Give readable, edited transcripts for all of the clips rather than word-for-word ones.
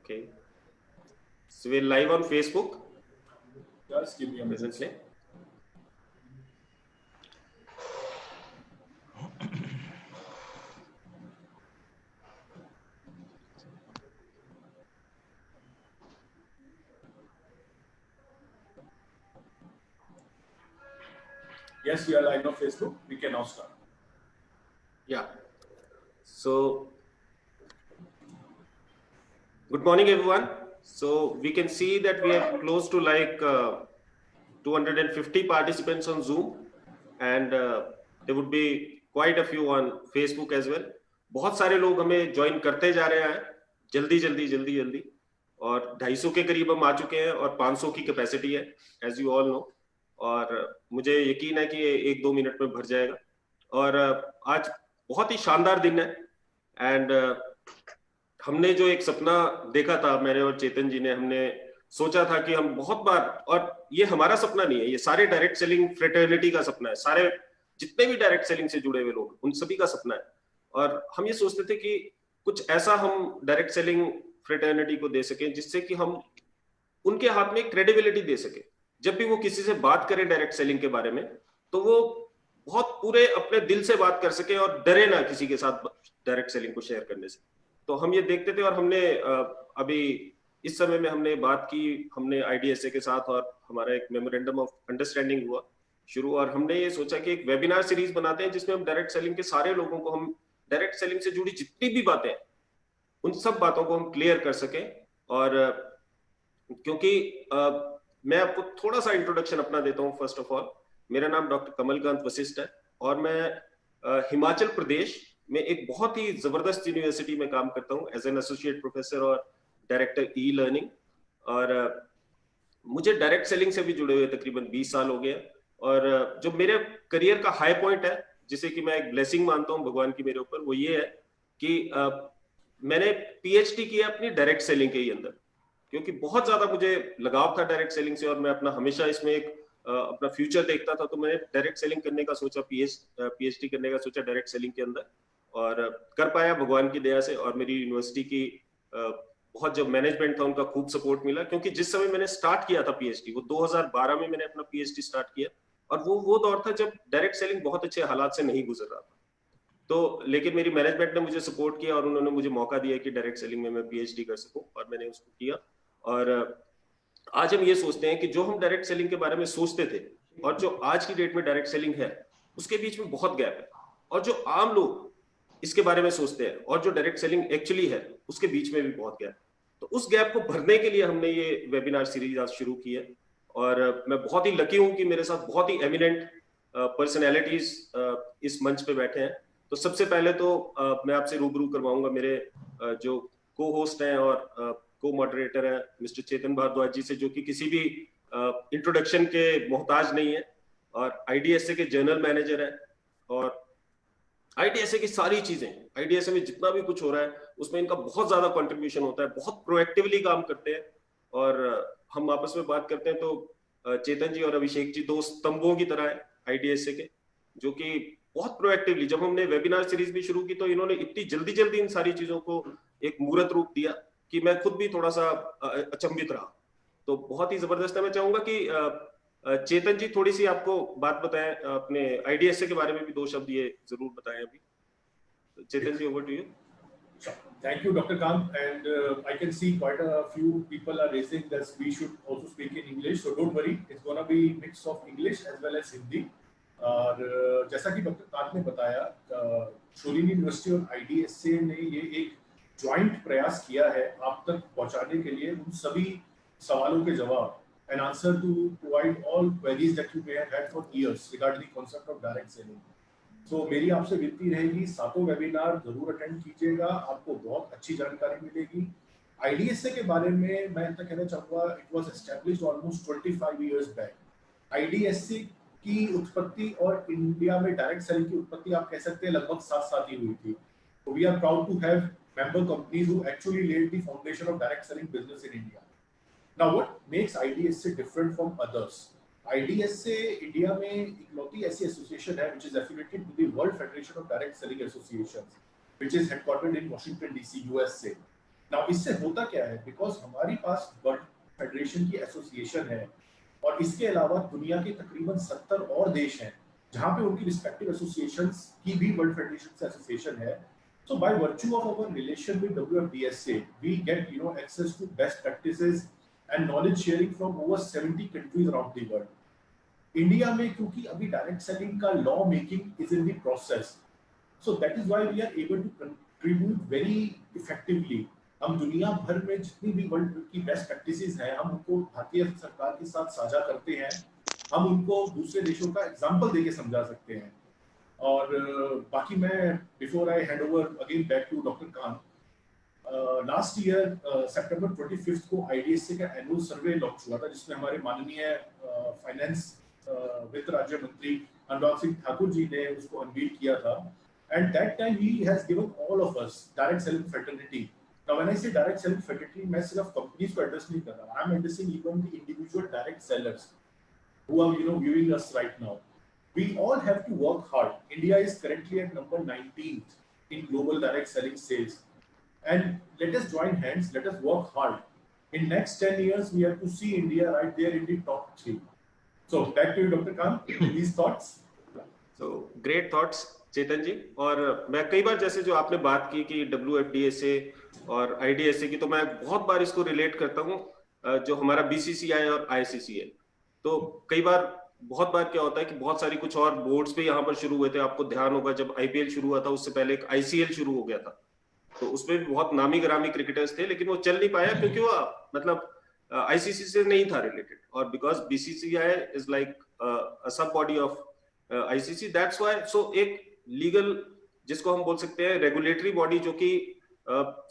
Okay. So we're live on Facebook. Just give me a minute. Presently. Yes, we are live on Facebook. We can now start. Yeah. So, good morning, everyone. So we can see that we are close to like 250 participants on Zoom, and there would be quite a few on Facebook as well. बहुत सारे लोग हमें join करते जा रहे हैं जल्दी और 250 के करीब हम आ चुके हैं और 500 की कैपेसिटी है एज यू ऑल नो, और मुझे यकीन है कि ये 1-2 मिनट में भर जाएगा। और आज बहुत ही शानदार दिन है एंड हमने जो एक सपना देखा था, मैंने और चेतन जी ने, हमने सोचा था कि हम बहुत बार, और ये हमारा सपना नहीं है, ये सारे डायरेक्ट सेलिंग फ्रेटर्निटी का सपना है, सारे जितने भी डायरेक्ट सेलिंग से जुड़े हुए लोग उन सभी का सपना है। और हम ये सोचते थे कि कुछ ऐसा हम डायरेक्ट सेलिंग फ्रेटर्निटी को दे सकें जिससे कि हम उनके हाथ में क्रेडिबिलिटी दे सके। जब भी वो किसी से बात करें डायरेक्ट सेलिंग के बारे में तो वो बहुत पूरे अपने दिल से बात कर सके और डरे ना किसी के साथ डायरेक्ट सेलिंग को शेयर करने से। तो हम ये देखते थे और हमने अभी इस समय में हमने बात की, हमने IDSA के साथ और हमारा एक मेमोरेंडम ऑफ अंडरस्टैंडिंग हुआ शुरू, और हमने ये सोचा कि एक वेबिनार सीरीज बनाते हैं जिसमें हम डायरेक्ट सेलिंग के सारे लोगों को, हम डायरेक्ट सेलिंग से जुड़ी जितनी भी बातें हैं उन सब बातों को हम क्लियर कर सकें। और क्योंकि मैं आपको थोड़ा सा इंट्रोडक्शन अपना देता हूँ। फर्स्ट ऑफ ऑल, मेरा नाम डॉक्टर कमलकांत वशिष्ठ है और मैं हिमाचल प्रदेश में एक बहुत ही जबरदस्त यूनिवर्सिटी में काम करता हूँ एज एन एसोसिएट प्रोफेसर और डायरेक्टर ई लर्निंग। और मुझे डायरेक्ट सेलिंग से भी जुड़े हुए तकरीबन 20 साल हो गए। और जो मेरे करियर का हाई पॉइंट है, जिसे कि मैं एक ब्लेसिंग मानता हूँ भगवान की मेरे ऊपर, वो ये है कि मैंने PhD किया अपनी डायरेक्ट सेलिंग के ही अंदर, क्योंकि बहुत ज्यादा मुझे लगाव था डायरेक्ट सेलिंग से और मैं अपना हमेशा इसमें एक अपना फ्यूचर देखता था। तो मैंने डायरेक्ट सेलिंग करने का सोचा, PhD करने का सोचा डायरेक्ट सेलिंग के अंदर, और कर पाया भगवान की दया से। और मेरी यूनिवर्सिटी की बहुत जो मैनेजमेंट था उनका खूब सपोर्ट मिला, क्योंकि जिस समय मैंने स्टार्ट किया था PhD, वो 2012 में मैंने अपना PhD स्टार्ट किया, और वो दौर था जब डायरेक्ट सेलिंग बहुत अच्छे हालात से नहीं गुजर रहा था। तो लेकिन मेरी मैनेजमेंट ने मुझे सपोर्ट किया और उन्होंने मुझे मौका दिया कि डायरेक्ट सेलिंग में मैं PhD कर सकूं, और मैंने उसको किया। और आज हम ये सोचते हैं कि जो हम डायरेक्ट सेलिंग के बारे में सोचते थे और जो आज की डेट में डायरेक्ट सेलिंग है उसके बीच में बहुत गैप है, और जो आम लोग इसके बारे में सोचते हैं और जो डायरेक्ट सेलिंग एक्चुअली है उसके बीच में भी बहुत गैप है। तो उस गैप को भरने के लिए हमने ये वेबिनार सीरीज आज शुरू की है, और मैं बहुत ही लकी हूं कि मेरे साथ बहुत ही एमिनेंट पर्सनैलिटीज इस मंच पे बैठे हैं। तो सबसे पहले तो मैं आपसे रूबरू करवाऊंगा मेरे जो को होस्ट हैं और को मॉडरेटर है मिस्टर चेतन भारद्वाज जी से, जो कि किसी भी इंट्रोडक्शन के मोहताज नहीं है, और IDSA के जनरल मैनेजर है। और IDSA की सारी चीजें, IDSA में जितना भी कुछ हो रहा है उसमें इनका बहुत ज्यादा कंट्रीब्यूशन होता है, बहुत प्रोएक्टिवली काम करते हैं। और हम आपस में बात करते हैं तो चेतन जी और अभिषेक जी दो स्तंभों की तरह है IDSA के, जो कि बहुत प्रोएक्टिवली, जब हमने वेबिनार सीरीज भी शुरू की तो इन्होंने इतनी जल्दी इन सारी चीजों को एक मूर्त रूप दिया कि मैं खुद भी थोड़ा सा अचंभित रहा। तो बहुत ही जबरदस्त है। मैं चाहूंगा कि चेतन जी थोड़ी सी आपको बात बताएं, अपने IDSA के बारे में भी 2 शब्द ये जरूर बताएं अभी। Chetan ji, over to you. Thank you, Dr. Kant, and I can see quite a few people are raising that we should also speak in English, so don't worry, it's gonna be mix of English as well as Hindi. और जैसा कि doctor Kant ने बताया, शोलिनी university और IDSA ने ये एक joint प्रयास किया है आप तक पहुंचाने के लिए उन सभी सवालों के जवाब, an answer to provide all queries that you may have had for years regarding the concept of direct selling. तो मेरी आपसे विनती रहेगी, सातों वेबिनार जरूर अटेंड कीजिएगा, आपको बहुत अच्छी जानकारी मिलेगी। IDSA के बारे में मैं इतना कहना चाहूँगा, it was established almost 25 years back. IDSA की उत्पत्ति और इंडिया में डायरेक्ट सेलिंग की उत्पत्ति आप कह सकते हैं लगभग साथ ही हुई थी। तो we are proud to have member companies who actually laid the foundation of direct selling business in India. Now, what makes IDSA different from others? IDSA India में इकलौती ऐसी एसोसिएशन है which is affiliated to the World Federation of Direct Selling Associations, which is headquartered in Washington DC, USA. Now इससे होता क्या है, because हमारी पास world federation की एसोसिएशन है और इसके अलावा दुनिया के तकरीबन 70 और देश हैं जहां पे उनकी रिस्पेक्टिव एसोसिएशंस की भी वर्ल्ड फेडरेशन से एसोसिएशन है. So by virtue of our relation with WFDSA, we get access to best practices and knowledge sharing from over 70 countries around the world. India में क्योंकि अभी डायरेक्ट सेलिंग का law making is in the process, so that is why we are able to contribute very effectively. हम दुनिया भर में जितनी भी वर्ल्ड की बेस्ट प्रैक्टिसेस हैं हम उनको भारतीय सरकार के साथ साझा करते हैं. हम उनको दूसरे देशों का एग्जांपल देके समझा सकते हैं. और बाकी मैं before I hand over again back to doctor Khan, last year सितंबर 25 को IDSA का एनुअल सर्वे लॉन्च हुआ था जिसमें हमारे माननीय फाइनेंस वित्त राज्य मंत्री अनुराग सिंह ठाकुर जी ने उसको अनवील किया था. And that time he has given all of us direct selling fraternity. Now when I से डायरेक्ट सेलिंग फैटर्निटी, मैं सिर्फ कंपनीज को एड्रेस नहीं कर रहा, I am addressing even the individual direct sellers who are viewing us right now. We all have to work hard. India is currently at number 19th in global direct selling sales. And let us join hands, let us work hard. In next 10 years, we have to see India right there in the top 3. So back to you, Dr. Khan, these thoughts. So great thoughts, चेतन जी. और मैं कई बार जैसे जो आपने बात की कि WFDSA और IDSA की, तो मैं बहुत बार इसको रिलेट करता हूँ जो हमारा BCCI और ICC है. तो कई बार बहुत बार क्या होता है कि बहुत सारी कुछ और बोर्ड्स भी यहाँ पर शुरू हुए थे. आपको ध्यान होगा जब IPL शुरू हुआ था उससे पहले एक ICL शुरू हो गया था, तो उसमें भी बहुत नामी गिरामी क्रिकेटर्स थे, लेकिन वो चल नहीं पाया क्योंकि वो मतलब ICC से नहीं था रिलेटेड. और because BCCI is like a sub body of ICC, that's why. So एक लीगल जिसको हम बोल सकते हैं रेगुलेटरी बॉडी जो कि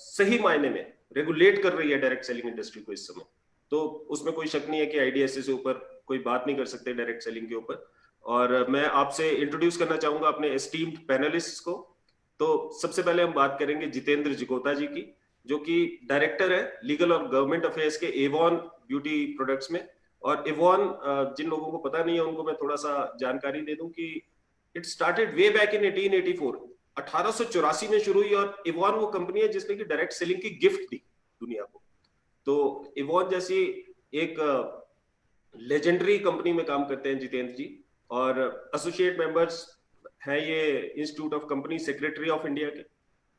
सही मायने में रेगुलेट कर रही है डायरेक्ट सेलिंग इंडस्ट्री को इस समय, तो उसमें कोई शक नहीं है कि IDSA से ऊपर कोई बात नहीं कर सकते डायरेक्ट सेलिंग के ऊपर. और मैं आपसे इंट्रोड्यूस करना चाहूंगा अपने एस्टीम्ड पैनलिस्ट्स को. तो सबसे पहले हम बात करेंगे जितेंद्र जिगोता जी की, जो कि डायरेक्टर है लीगल और गवर्नमेंट अफेयर्स के एवॉन ब्यूटी प्रोडक्ट्स में. और एवॉन जिन लोगों को पता नहीं है उनको मैं थोड़ा सा जानकारी दे दूं कि it started way back in 1884, 1884 में शुरू हुई. और एवॉन वो कंपनी है जिसने की डायरेक्ट सेलिंग की गिफ्ट दी दुनिया को. तो एवॉन जैसी एक लेजेंडरी कंपनी में काम करते हैं जितेंद्र जी, और एसोसिएट मेंबर्स हैं ये institute of company secretary of India के,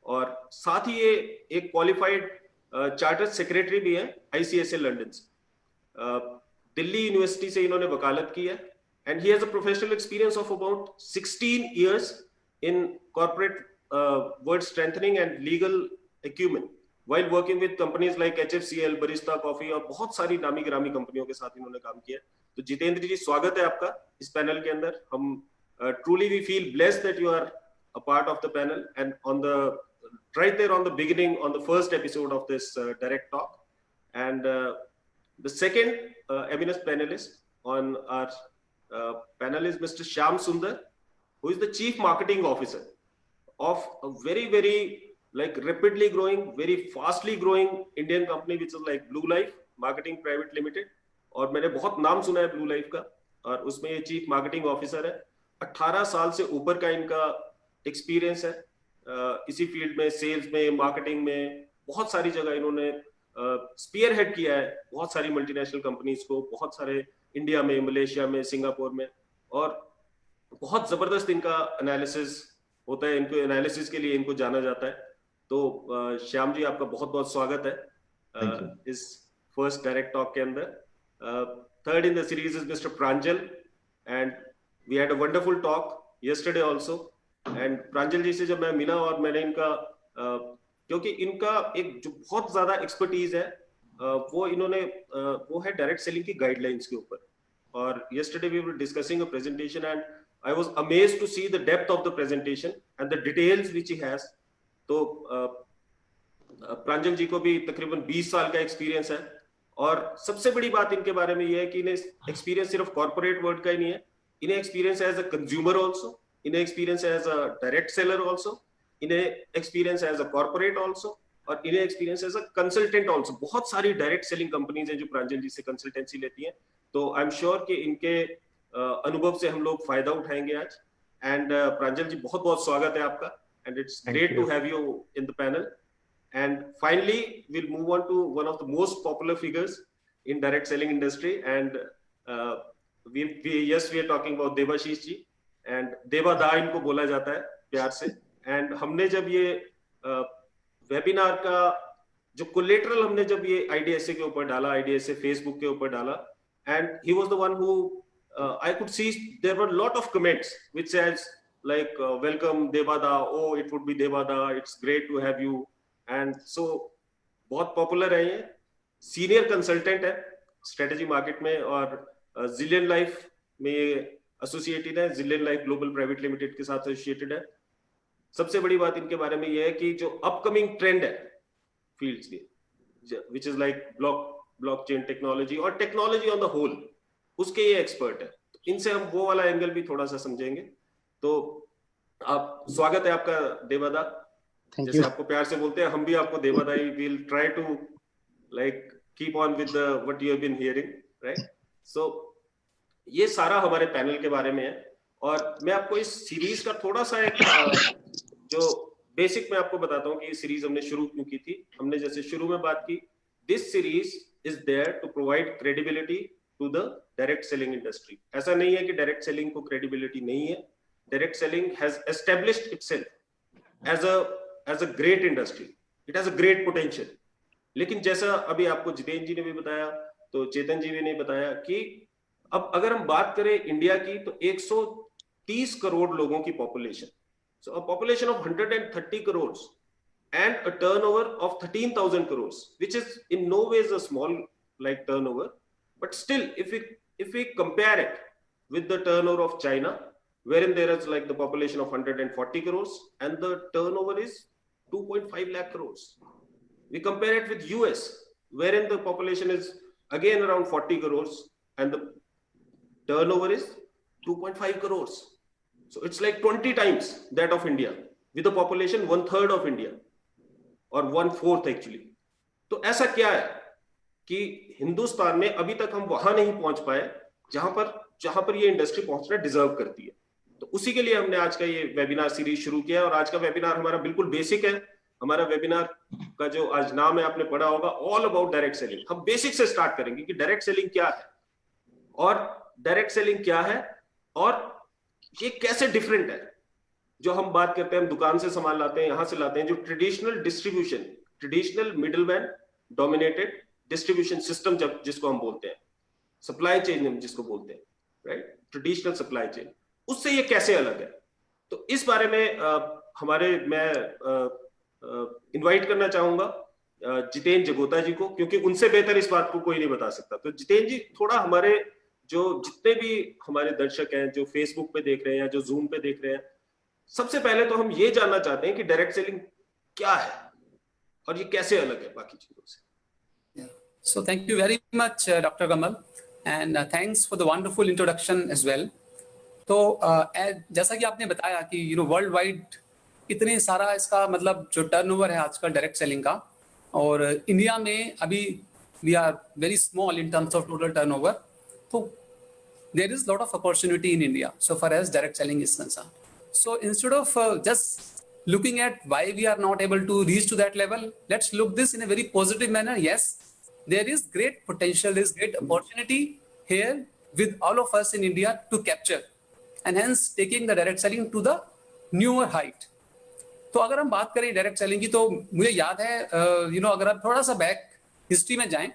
और साथ ही ये एक क्वालिफाइड चार्टर्ड सेक्रेटरी भी है ICSA लंदन से. दिल्ली यूनिवर्सिटी से इन्होंने वकालत की है. And he has a professional experience of about 16 years in corporate world strengthening and legal acumen while working with companies like HFCL, Barista Coffee और बहुत सारी नामी गिरामी कंपनियों के साथ इन्होंने काम किया. तो जितेंद्र जी स्वागत है आपका इस पैनल के अंदर. हम truly we feel blessed that you are a part of the panel and on the right there on the beginning on the first episode of this direct talk. And the second eminent panelist on our panel is Mr. Shyam Sundar, who is the Chief Marketing Officer of a very like rapidly growing, very fastly growing Indian company which is like Blue Life Marketing Private Limited. और मैंने बहुत नाम सुना है blue life का, और उसमें ये चीफ मार्केटिंग ऑफिसर है. 18 साल से ऊपर का इनका एक्सपीरियंस है इसी फील्ड में, सेल्स में, मार्केटिंग में. बहुत सारी जगह इन्होंने स्पीयर हेड किया है बहुत सारी मल्टीनेशनल कंपनीज को, बहुत सारे इंडिया में, मलेशिया में, सिंगापुर में. और बहुत जबरदस्त इनका एनालिसिस होता है, इनको एनालिसिस के लिए इनको जाना जाता है. तो श्याम जी आपका बहुत बहुत स्वागत है इस फर्स्ट डायरेक्ट टॉक के अंदर. Third in the series is mister Pranjal, and we had a wonderful talk yesterday also. And Pranjal ji से जब मैं मिला और मैंने इनका क्योंकि इनका एक जो बहुत ज्यादा एक्सपर्टीज है वो इन्होंने वो है डायरेक्ट सेलिंग की गाइडलाइंस के ऊपर. और yesterday we were discussing a presentation and I was amazed to see the depth of the presentation and the details which he has. तो प्रांजल जी को भी तकरीबन 20 साल का एक्सपीरियंस है. और सबसे बड़ी बात इनके बारे में ये है कि इन्हें एक्सपीरियंस सिर्फ कॉर्पोरेट वर्ल्ड का ही नहीं है, इन्हें एक्सपीरियंस है एज अ कंज्यूमर आल्सो, इन्हें एक्सपीरियंस है as a direct seller also, इन्हें एक्सपीरियंस है एज अ कॉर्पोरेट आल्सो, और इन्हें experience as a consultant also. बहुत सारी डायरेक्ट सेलिंग कंपनीज हैं जो प्रांजल जी से कंसल्टेंसी लेती हैं. तो आई एम श्योर कि इनके अनुभव से हम लोग फायदा उठाएंगे आज. एंड प्रांजल जी बहुत बहुत स्वागत है आपका, and it's great to have you in the panel. And finally, we'll move on to one of the most popular figures in direct selling industry. And we are talking about Debashish ji, and देवादा इनको बोला जाता है प्यार से. And हमने जब ये webinar का जो कोलेटरल हमने जब ये IDSA के ऊपर डाला, IDSA फेसबुक के ऊपर डाला, and he was the one who I could see there were a lot of comments which says like welcome Devada, oh it would be Devada, it's great to have you. And so बहुत popular है ये, senior consultant है strategy market में, और Zillion Life में associated है, Zillion Life global private limited के साथ एसोसिएटेड है. सबसे बड़ी बात इनके बारे में ये है कि जो अपकमिंग ट्रेंड है फील्ड्स की, which is like blockchain technology और टेक्नोलॉजी ऑन द होल, उसके ये एक्सपर्ट है. इनसे हम वो वाला एंगल भी थोड़ा सा समझेंगे. तो आप, स्वागत है आपका देवादा. जैसे आपको प्यार से बोलते हैं, हम भी आपको देवादा ही. Will try to like keep on with what you have been hearing, right? So ये सारा हमारे पैनल के बारे में है. और मैं आपको इस सीरीज का थोड़ा सा एक जो बेसिक मैं आपको बताता हूँ कि ये सीरीज हमने शुरू क्यों की थी. हमने जैसे शुरू में बात की, this series is there to provide credibility to the direct selling industry. ऐसा नहीं है कि डायरेक्ट सेलिंग को क्रेडिबिलिटी नहीं है. Direct selling has established itself as a great industry. It has a great potential. लेकिन जैसा अभी आपको जितेंद्र जी ने भी बताया, तो चेतन जी ने बताया कि अब अगर हम बात करें इंडिया की, तो 130 करोड़ लोगों की population. So a population of 130 crore and a turnover of 13,000 crores, which is in no ways a small like turnover, but still if we compare it with the turnover of China, wherein there is like the population of 140 crores and the turnover is 2.5 lakh crores. We compare it with US, wherein the population is again around 40 crores and the turnover is 2.5 crores. So it's like 20 times that of India, with a population 1/3 of India, or 1/4 actually. तो ऐसा क्या है कि हिंदुस्तान में अभी तक हम वहां नहीं पहुंच पाए जहां पर ये इंडस्ट्री पहुंचना डिजर्व करती है. तो उसी के लिए हमने आज का ये वेबिनार सीरीज शुरू किया. और आज का वेबिनार हमारा बिल्कुल बेसिक है. हमारा वेबिनार का जो आज नाम है आपने पढ़ा होगा, ऑल अबाउट डायरेक्ट सेलिंग. हम बेसिक से स्टार्ट करेंगे कि डायरेक्ट सेलिंग क्या है, और डायरेक्ट सेलिंग क्या है, और ये कैसे डिफरेंट है. जो हम बात करते हैं, हम दुकान से सामान लाते हैं, यहां से लाते हैं, जो traditional distribution, traditional middleman dominated distribution system जिसको हम बोलते हैं, सप्लाई चेन जिसको बोलते हैं, राइट, ट्रेडिशनल सप्लाई चेन, उससे ये कैसे अलग है. तो इस बारे में मैं इनवाइट करना चाहूंगा जितेंद्र जगोता जी को, क्योंकि उनसे बेहतर इस बात को कोई नहीं बता सकता. तो जितेंद्र जी, थोड़ा हमारे जो जितने भी हमारे दर्शक हैं जो फेसबुक पे देख रहे हैं या जो जूम पे देख रहे हैं, सबसे पहले तो हम ये जानना चाहते हैं कि डायरेक्ट सेलिंग क्या है और ये कैसे अलग है बाकी चीजों से. So thank you very much, Dr. Kamal, and thanks for the wonderful introduction as well. तो जैसा कि आपने बताया कि वर्ल्ड वाइड इतने सारा इसका मतलब जो टर्नओवर है आजकल डायरेक्ट सेलिंग का, और इंडिया में अभी we are very small in terms of total turnover. तो there is lot of opportunity in India so far as direct selling is concern. So instead of just looking at why we are not able to reach to that level, let's look this in a very positive manner. Yes, there is great potential, there is great opportunity here with all of us in India to capture, and hence taking the direct selling to the newer height. तो अगर हम बात करें direct selling की, तो मुझे याद है अगर आप थोड़ा सा बैक हिस्ट्री में जाएं,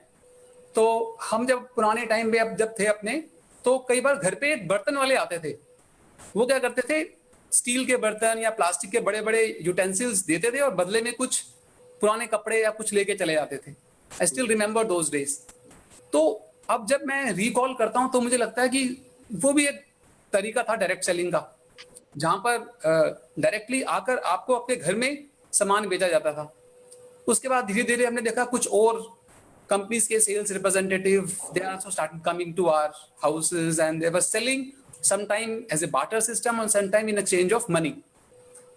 तो हम जब पुराने टाइम पे जब थे अपने, तो कई बार घर पे बर्तन वाले आते थे. वो क्या करते थे, स्टील के बर्तन या प्लास्टिक के बड़े बड़े यूटेंसिल्स देते थे और बदले में कुछ पुराने कपड़े या कुछ लेके चले जाते थे. I still remember those days. तो अब जब मैं रिकॉल करता हूं तो मुझे लगता है कि वो भी एक तरीका था डायरेक्ट सेलिंग का, जहां पर डायरेक्टली आकर आपको अपने घर में सामान बेचा जाता था. उसके बाद धीरे धीरे हमने देखा कुछ और कंपनीज के sales representative, they also started coming to our houses and they were selling sometime as a barter system and sometime in a change of money.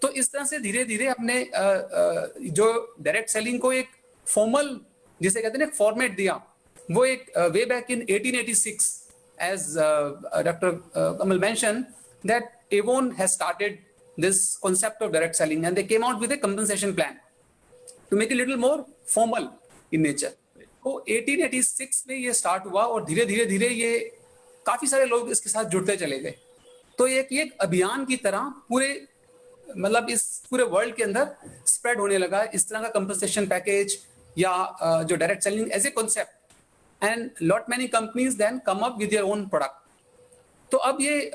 तो इस तरह से धीरे धीरे हमने जो डायरेक्ट सेलिंग को एक फॉर्मल, जिसे कहते हैं ना, फॉर्मेट दिया. वो एक way back in 1886 as Dr. Kamal mentioned that Avon has started this concept of direct selling and they came out with a compensation plan. To make it little more formal in nature. तो 1886 में ये start हुआ और धीरे धीरे धीरे ये काफी सारे लोग इसके साथ जुड़ते चले गए। तो एक अभियान की तरह पूरे मतलब इस पूरे वर्ल्ड के अंदर स्प्रेड होने लगा इस तरह का कंपनसेशन पैकेज या जो direct selling as a concept, and lot many companies then come up with their own product. तो अब ये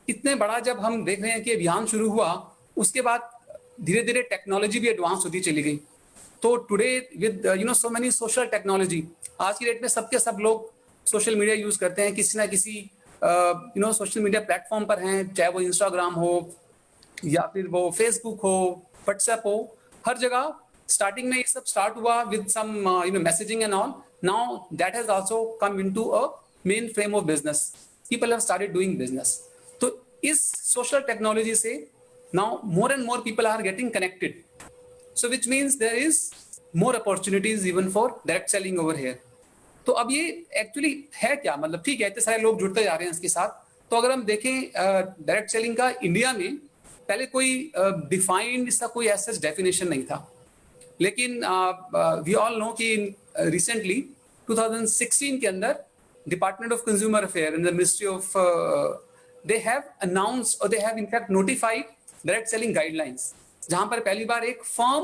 इतने बड़ा जब हम देख रहे हैं कि अभियान शुरू हुआ, उसके बाद धीरे धीरे टेक्नोलॉजी भी एडवांस होती चली गई। तो today with so many social technology, आज की डेट में सबके सब लोग सोशल मीडिया यूज करते हैं, किसी ना किसी सोशल मीडिया प्लेटफॉर्म पर हैं, चाहे वो इंस्टाग्राम हो या फिर वो फेसबुक हो, व्हाट्सएप हो, हर जगह स्टार्टिंग में ये सब स्टार्ट हुआ with some messaging and all. Now that has also come into a main frame of business, people have started doing business. तो इस सोशल टेक्नोलॉजी से now more and more people are getting connected, so which means there is more opportunities even for direct selling over here। तो अब ये actually है क्या, मतलब ठीक है इतने सारे लोग जुड़ते जा रहे हैं इसके साथ। तो अगर हम देखें डायरेक्ट सेलिंग का इंडिया में पहले कोई डिफाइंड इसका कोई ऐसा डेफिनेशन नहीं था, लेकिन वी ऑल नो कि रिसेंटली 2016 के अंदर department of consumer affair in the ministry of they have announced और they have in fact notified direct selling guidelines, जहां पर पहली बार एक फर्म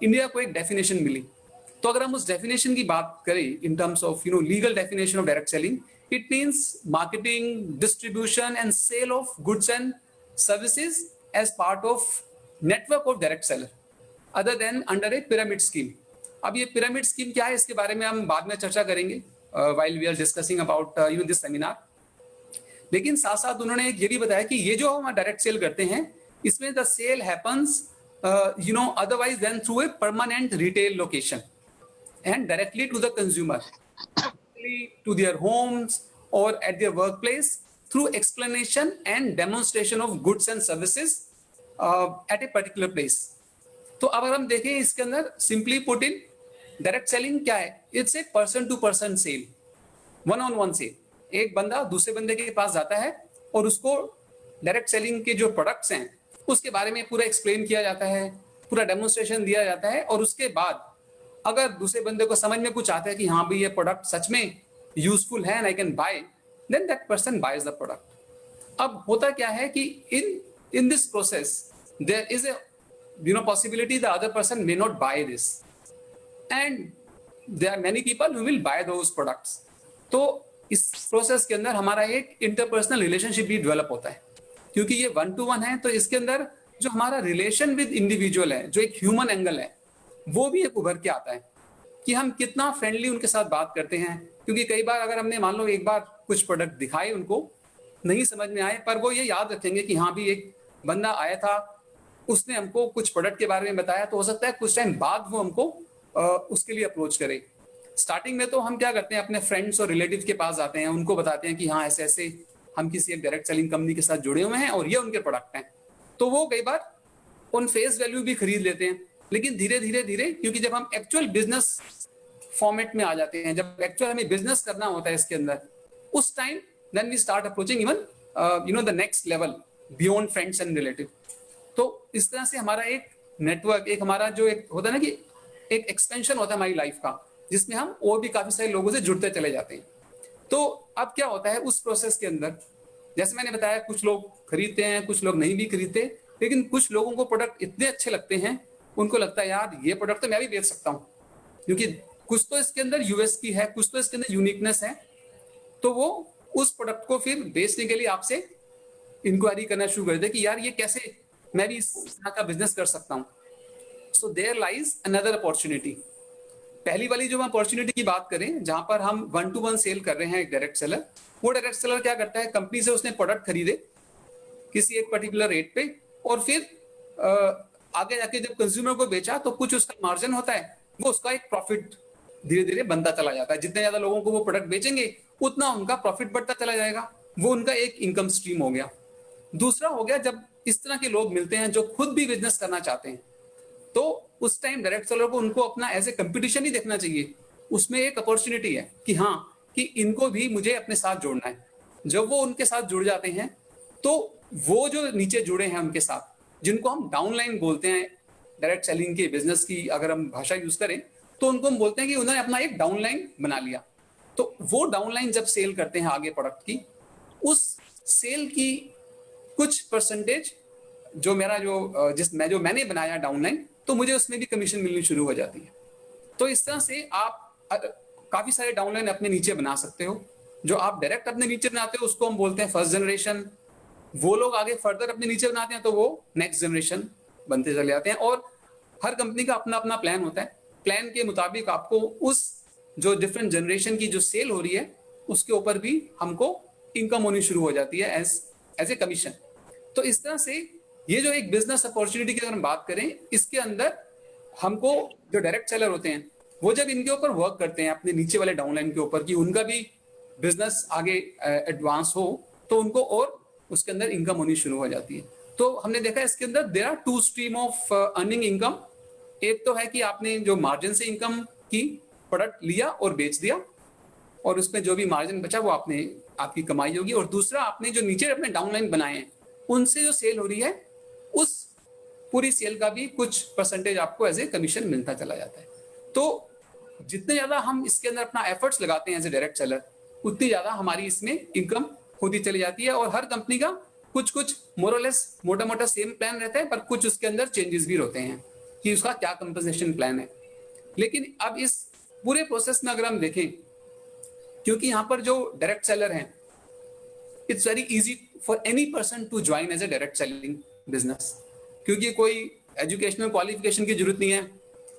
इंडिया को एक डेफिनेशन मिली। तो अगर हम उस डेफिनेशन की बात करें in terms of legal definition of direct selling, it means marketing, distribution and sale of goods and services as part of network of direct seller other than under a pyramid scheme. अब ये pyramid scheme क्या है, इसके बारे में हम बाद में चर्चा करेंगे while we are discussing about this seminar. लेकिन साथ साथ उन्होंने ये भी बताया कि ये जो हम डायरेक्ट सेल करते हैं, इसमें the sale happens otherwise than through a permanent retail location and directly to the consumer, to their homes or at their workplace through explanation and demonstration of goods and services at a particular place। तो अब अगर हम देखें इसके अंदर simply put in direct selling क्या है, it's a person to person sale, one on one sale. एक बंदा दूसरे बंदे के पास जाता है और उसको डायरेक्ट सेलिंग के जो प्रोडक्ट्स हैं उसके बारे में पूरा एक्सप्लेन किया जाता है, पूरा डेमोन्स्ट्रेशन दिया जाता है, और उसके बाद अगर दूसरे बंदे को समझ में कुछ आता है कि हाँ भाई ये प्रोडक्ट सच में यूजफुल है and I can buy, then that person buys the product. अब होता क्या है कि in this process there is a possibility the other person may not buy this and there are many people who will buy those products. तो इस process के अंदर हमारा एक इंटरपर्सनल रिलेशनशिप भी डेवलप होता है, क्योंकि ये 1-to-1 है। तो इसके अंदर जो हमारा रिलेशन विद इंडिविजुअल है, जो एक ह्यूमन एंगल है, वो भी एक उभर के आता है कि हम कितना फ्रेंडली उनके साथ बात करते हैं। क्योंकि कई बार अगर हमने मान लो एक बार कुछ प्रोडक्ट दिखाए, उनको नहीं समझ में आए, पर वो ये याद रखेंगे कि हाँ भी एक बंदा आया था, उसने हमको कुछ प्रोडक्ट के बारे में बताया, तो हो सकता है कुछ टाइम बाद वो हमको उसके लिए अप्रोच करे। स्टार्टिंग में तो हम क्या करते हैं, अपने फ्रेंड्स और रिलेटिव के पास जाते हैं, उनको बताते हैं कि हाँ ऐसे ऐसे हम किसी एक डायरेक्ट सेलिंग कंपनी के साथ जुड़े हुए हैं और ये उनके प्रोडक्ट हैं। तो वो कई बार ऑन फेस वैल्यू भी खरीद लेते हैं, लेकिन धीरे धीरे धीरे, क्योंकि जब हम एक्चुअल बिजनेस फॉर्मेट में आ जाते हैं, जब एक्चुअल हमें बिजनेस करना होता है इसके अंदर, उस time then we start approaching even the next level beyond friends and relative. तो इस तरह से हमारा एक नेटवर्क, एक हमारा जो एक होता है ना कि एक एक्सपेंशन होता है हमारी लाइफ का, जिसमें हम और भी काफी सारे लोगों से जुड़ते चले जाते हैं। तो अब क्या होता है उस प्रोसेस के अंदर, जैसे मैंने बताया, कुछ लोग खरीदते हैं, कुछ लोग नहीं भी खरीदते, लेकिन कुछ लोगों को प्रोडक्ट इतने अच्छे लगते हैं, उनको लगता है यार ये प्रोडक्ट तो मैं भी बेच सकता हूँ, क्योंकि कुछ तो इसके अंदर यूएसपी है, कुछ तो इसके अंदर यूनिकनेस है। तो वो उस प्रोडक्ट को फिर बेचने के लिए आपसे इंक्वायरी करना शुरू कर दे कि यार ये कैसे मैं भी इस तरह का बिजनेस कर सकता हूँ। So there lies another opportunity. पहली वाली जो हम अपॉर्चुनिटी की बात करें, जहां पर हम 1-to-1 सेल कर रहे हैं एक डायरेक्ट सेलर, वो डायरेक्ट सेलर क्या करता है, कंपनी से उसने प्रोडक्ट खरीदे किसी एक पर्टिकुलर रेट पे, और फिर आगे जाके जब कंज्यूमर को बेचा तो कुछ उसका मार्जिन होता है, वो उसका एक प्रॉफिट धीरे धीरे बनता चला जाता है। जितने ज्यादा लोगों को वो प्रोडक्ट बेचेंगे उतना उनका प्रॉफिट बढ़ता चला जाएगा, वो उनका एक इनकम स्ट्रीम हो गया। दूसरा हो गया जब इस तरह के लोग मिलते हैं जो खुद भी बिजनेस करना चाहते हैं, तो उस टाइम डायरेक्ट सेलर को उनको अपना एज ए कंपटीशन ही देखना चाहिए। उसमें एक अपॉर्चुनिटी है कि हाँ कि इनको भी मुझे अपने साथ जोड़ना है। जब वो उनके साथ जुड़ जाते हैं तो वो जो नीचे जुड़े हैं उनके साथ, जिनको हम डाउनलाइन बोलते हैं, डायरेक्ट सेलिंग के बिजनेस की अगर हम भाषा यूज करें तो उनको हम बोलते हैं कि उन्होंने अपना एक डाउनलाइन बना लिया। तो वो डाउनलाइन जब सेल करते हैं आगे प्रोडक्ट की, उस सेल की कुछ परसेंटेज जो मेरा जो मैंने बनाया डाउनलाइन, तो मुझे उसमें भी कमीशन मिलनी शुरू हो जाती है। तो इस तरह से आप काफी सारे डाउनलाइन अपने नीचे बना सकते हो। जो आप डायरेक्ट अपने नीचे बनाते हो उसको हम बोलते हैं फर्स्ट जनरेशन। वो लोग आगे फर्दर अपने नीचे बनाते हैं तो वो नेक्स्ट जनरेशन बनते चले जाते हैं। और हर कंपनी का अपना अपना प्लान होता है। प्लान के मुताबिक आपको उस जो डिफरेंट जनरेशन की जो सेल हो रही है उसके ऊपर भी हमको इनकम होनी शुरू हो जाती है एज ए कमीशन। तो इस तरह से ये जो एक बिजनेस अपॉर्चुनिटी की अगर हम बात करें, इसके अंदर हमको जो डायरेक्ट सेलर होते हैं वो जब इनके ऊपर वर्क करते हैं अपने नीचे वाले डाउनलाइन के ऊपर कि उनका भी बिजनेस आगे एडवांस हो, तो उनको और उसके अंदर इनकम होनी शुरू हो जाती है। तो हमने देखा इसके अंदर there are two stream of earning income. एक तो है कि आपने जो मार्जिन से इनकम की, प्रोडक्ट लिया और बेच दिया और उसमें जो भी मार्जिन बचा वो आपकी कमाई होगी। और दूसरा, आपने जो नीचे अपने डाउनलाइन बनाए हैं उनसे जो सेल हो रही है उस पूरी सेल का भी कुछ परसेंटेज आपको एज ए कमीशन मिलता चला जाता है। तो जितने ज्यादा हम इसके अंदर अपना एफर्ट्स लगाते हैं एज ए डायरेक्ट सेलर, उतनी ज्यादा हमारी इसमें इनकम होती चली जाती है। और हर कंपनी का कुछ मोरलेस मोटा मोटा सेम प्लान रहता है, पर कुछ उसके अंदर चेंजेस भी होते हैं कि उसका क्या कंपनसेशन प्लान है। लेकिन अब इस पूरे प्रोसेस में अगर हम देखें, क्योंकि यहाँ पर जो डायरेक्ट सेलर हैं, it's very easy for any person to join as a direct selling business, क्योंकि कोई एजुकेशनल क्वालिफिकेशन की जरूरत नहीं है,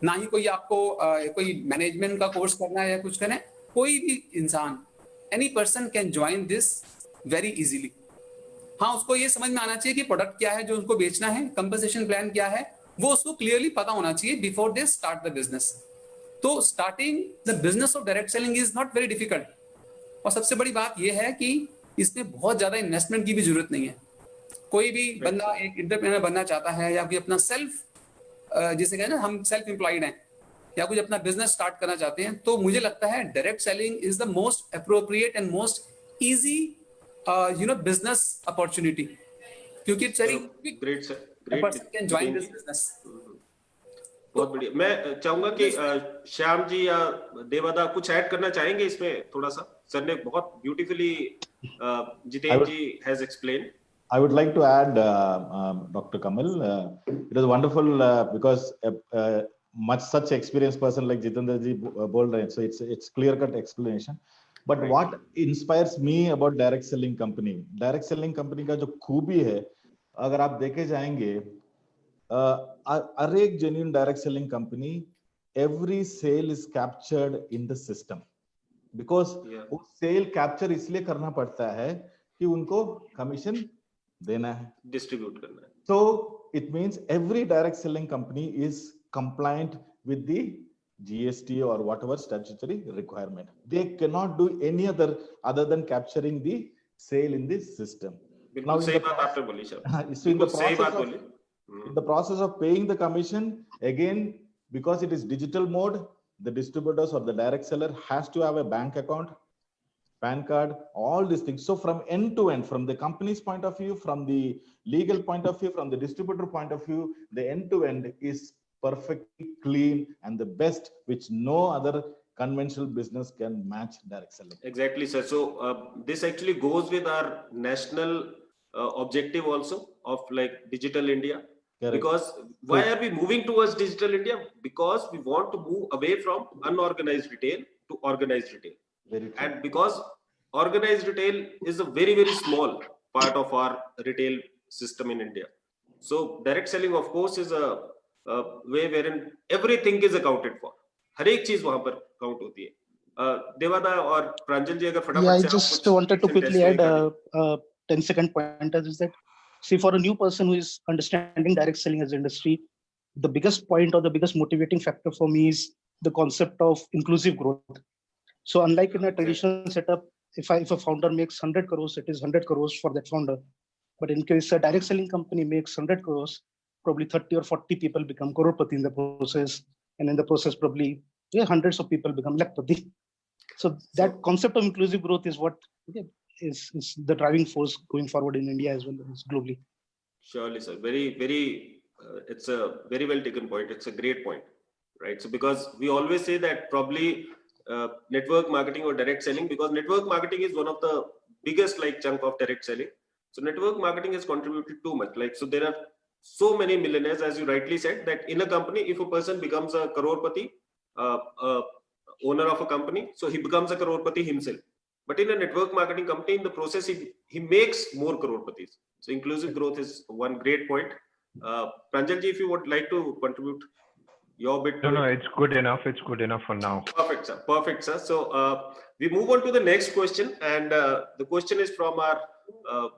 ना ही कोई आपको कोई मैनेजमेंट का कोर्स करना है या कुछ करना है। कोई भी इंसान, any person can join this very easily. हाँ, उसको ये समझ में आना चाहिए कि प्रोडक्ट क्या है जो उसको बेचना है, कंपनसेशन प्लान क्या है, वो उसको क्लियरली पता होना चाहिए before they start the business. तो starting the business of direct selling is not very difficult. और सबसे बड़ी बात यह है कि इसमें बहुत ज्यादा इन्वेस्टमेंट की भी जरूरत नहीं है। कोई भी बंदा एक एंटरप्रेन्योर बनना चाहता है या कोई अपना जिसे कहते हैं ना, हम सेल्फ एम्प्लॉयड हैं या कुछ अपना बिजनेस स्टार्ट करना चाहते हैं, तो मुझे लगता है direct selling is the most appropriate and most easy business opportunity, क्योंकि it's very great sir, great person can join this business. बहुत बढ़िया। मैं चाहूंगा कि श्याम जी या देवादा कुछ ऐड करना चाहेंगे इसमें थोड़ा सा। सर ने बहुत beautifully Jitendra ji has explained. I would like to add, Dr. Kamal, it is wonderful because much such experienced person like Jitendra ji bol rahe hain, so it's clear cut explanation. But right. What inspires me about direct selling company का जो खूबी है, अगर आप देखे जाएंगे, हर एक genuine direct selling company, every sale is captured in the system because वो sale capture इसलिए करना पड़ता है कि उनको commission देना है, डिस्ट्रीब्यूट करना है। So it means every direct selling company is compliant with the GST or whatever statutory requirement. They cannot do any other than capturing the sale in this system. Now in the process of paying the commission, again, because it is digital mode, the distributors or the direct seller has to have a bank account, PAN card, all these things. So from end to end, from the company's point of view, from the legal point of view, from the distributor point of view, the end to end is perfectly clean and the best, which no other conventional business can match direct selling. Exactly, sir. So this actually goes with our national objective also of like digital India. Correct. Because why are we moving towards digital India? Because we want to move away from unorganized retail to organized retail. And because organized retail is a very, very small part of our retail system in India. So direct selling, of course, is a way wherein everything is accounted for. हर एक चीज वहां पर count होती है। देवादा और प्रांजल जी अगर फटाफट से I just wanted to quickly add 10-second point is that, see, for a new person who is understanding direct selling as an industry, the biggest point or the biggest motivating factor for me is the concept of inclusive growth. So unlike in a traditional setup, if a founder makes 100 crores, it is 100 crores for that founder. But in case a direct selling company makes 100 crores, probably 30 or 40 people become crorepati in the process. And in the process, probably hundreds of people become lakpati. So that concept of inclusive growth is what is the driving force going forward in India as well as globally. Surely, sir. Very, very it's a very well taken point. It's a great point, right? So because we always say that probably network marketing or direct selling, because network marketing is one of the biggest like chunk of direct selling. So network marketing has contributed too much. Like, so there are so many millionaires, as you rightly said, that in a company, if a person becomes a crorepati, owner of a company, so he becomes a crorepati himself. But in a network marketing company, in the process, he makes more crorepatis. So inclusive growth is one great point. Pranjalji, if you would like to contribute your bit. No, it's good enough. It's good enough for now. Perfect, sir. Perfect, sir. So we move on to the next question, and the question is from our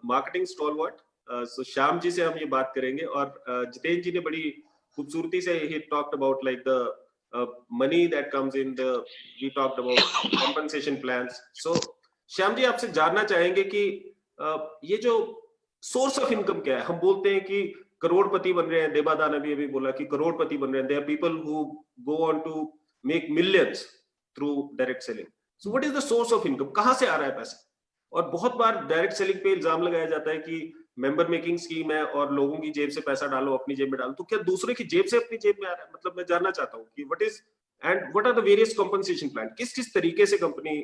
marketing stalwart. So Shyam ji से हम ये बात करेंगे, और जितेंद्र जी ने बड़ी खूबसूरती से he talked about like the money that comes in. We talked about compensation plans. So Shyam ji आपसे जानना चाहेंगे कि ये जो सोर्स ऑफ इनकम क्या है? हम बोलते हैं कि करोड़पति बन रहे हैं, देबादा ने भी अभी बोला कि करोड़पति बन रहे हैं. There are people who go on to make millions through direct selling. So what is the source of income? कहाँ से आ रहा है पैसा? और बहुत बार डायरेक्ट सेलिंग पे इल्जाम लगाया जाता है कि मेंबर मेकिंग स्कीम है और लोगों की जेब से पैसा डालो, अपनी जेब में डालो. तो क्या दूसरे की जेब से अपनी जेब में आ रहा है? मतलब मैं जानना चाहता हूँ कि what are the various compensation plan? किस तरीके से कंपनी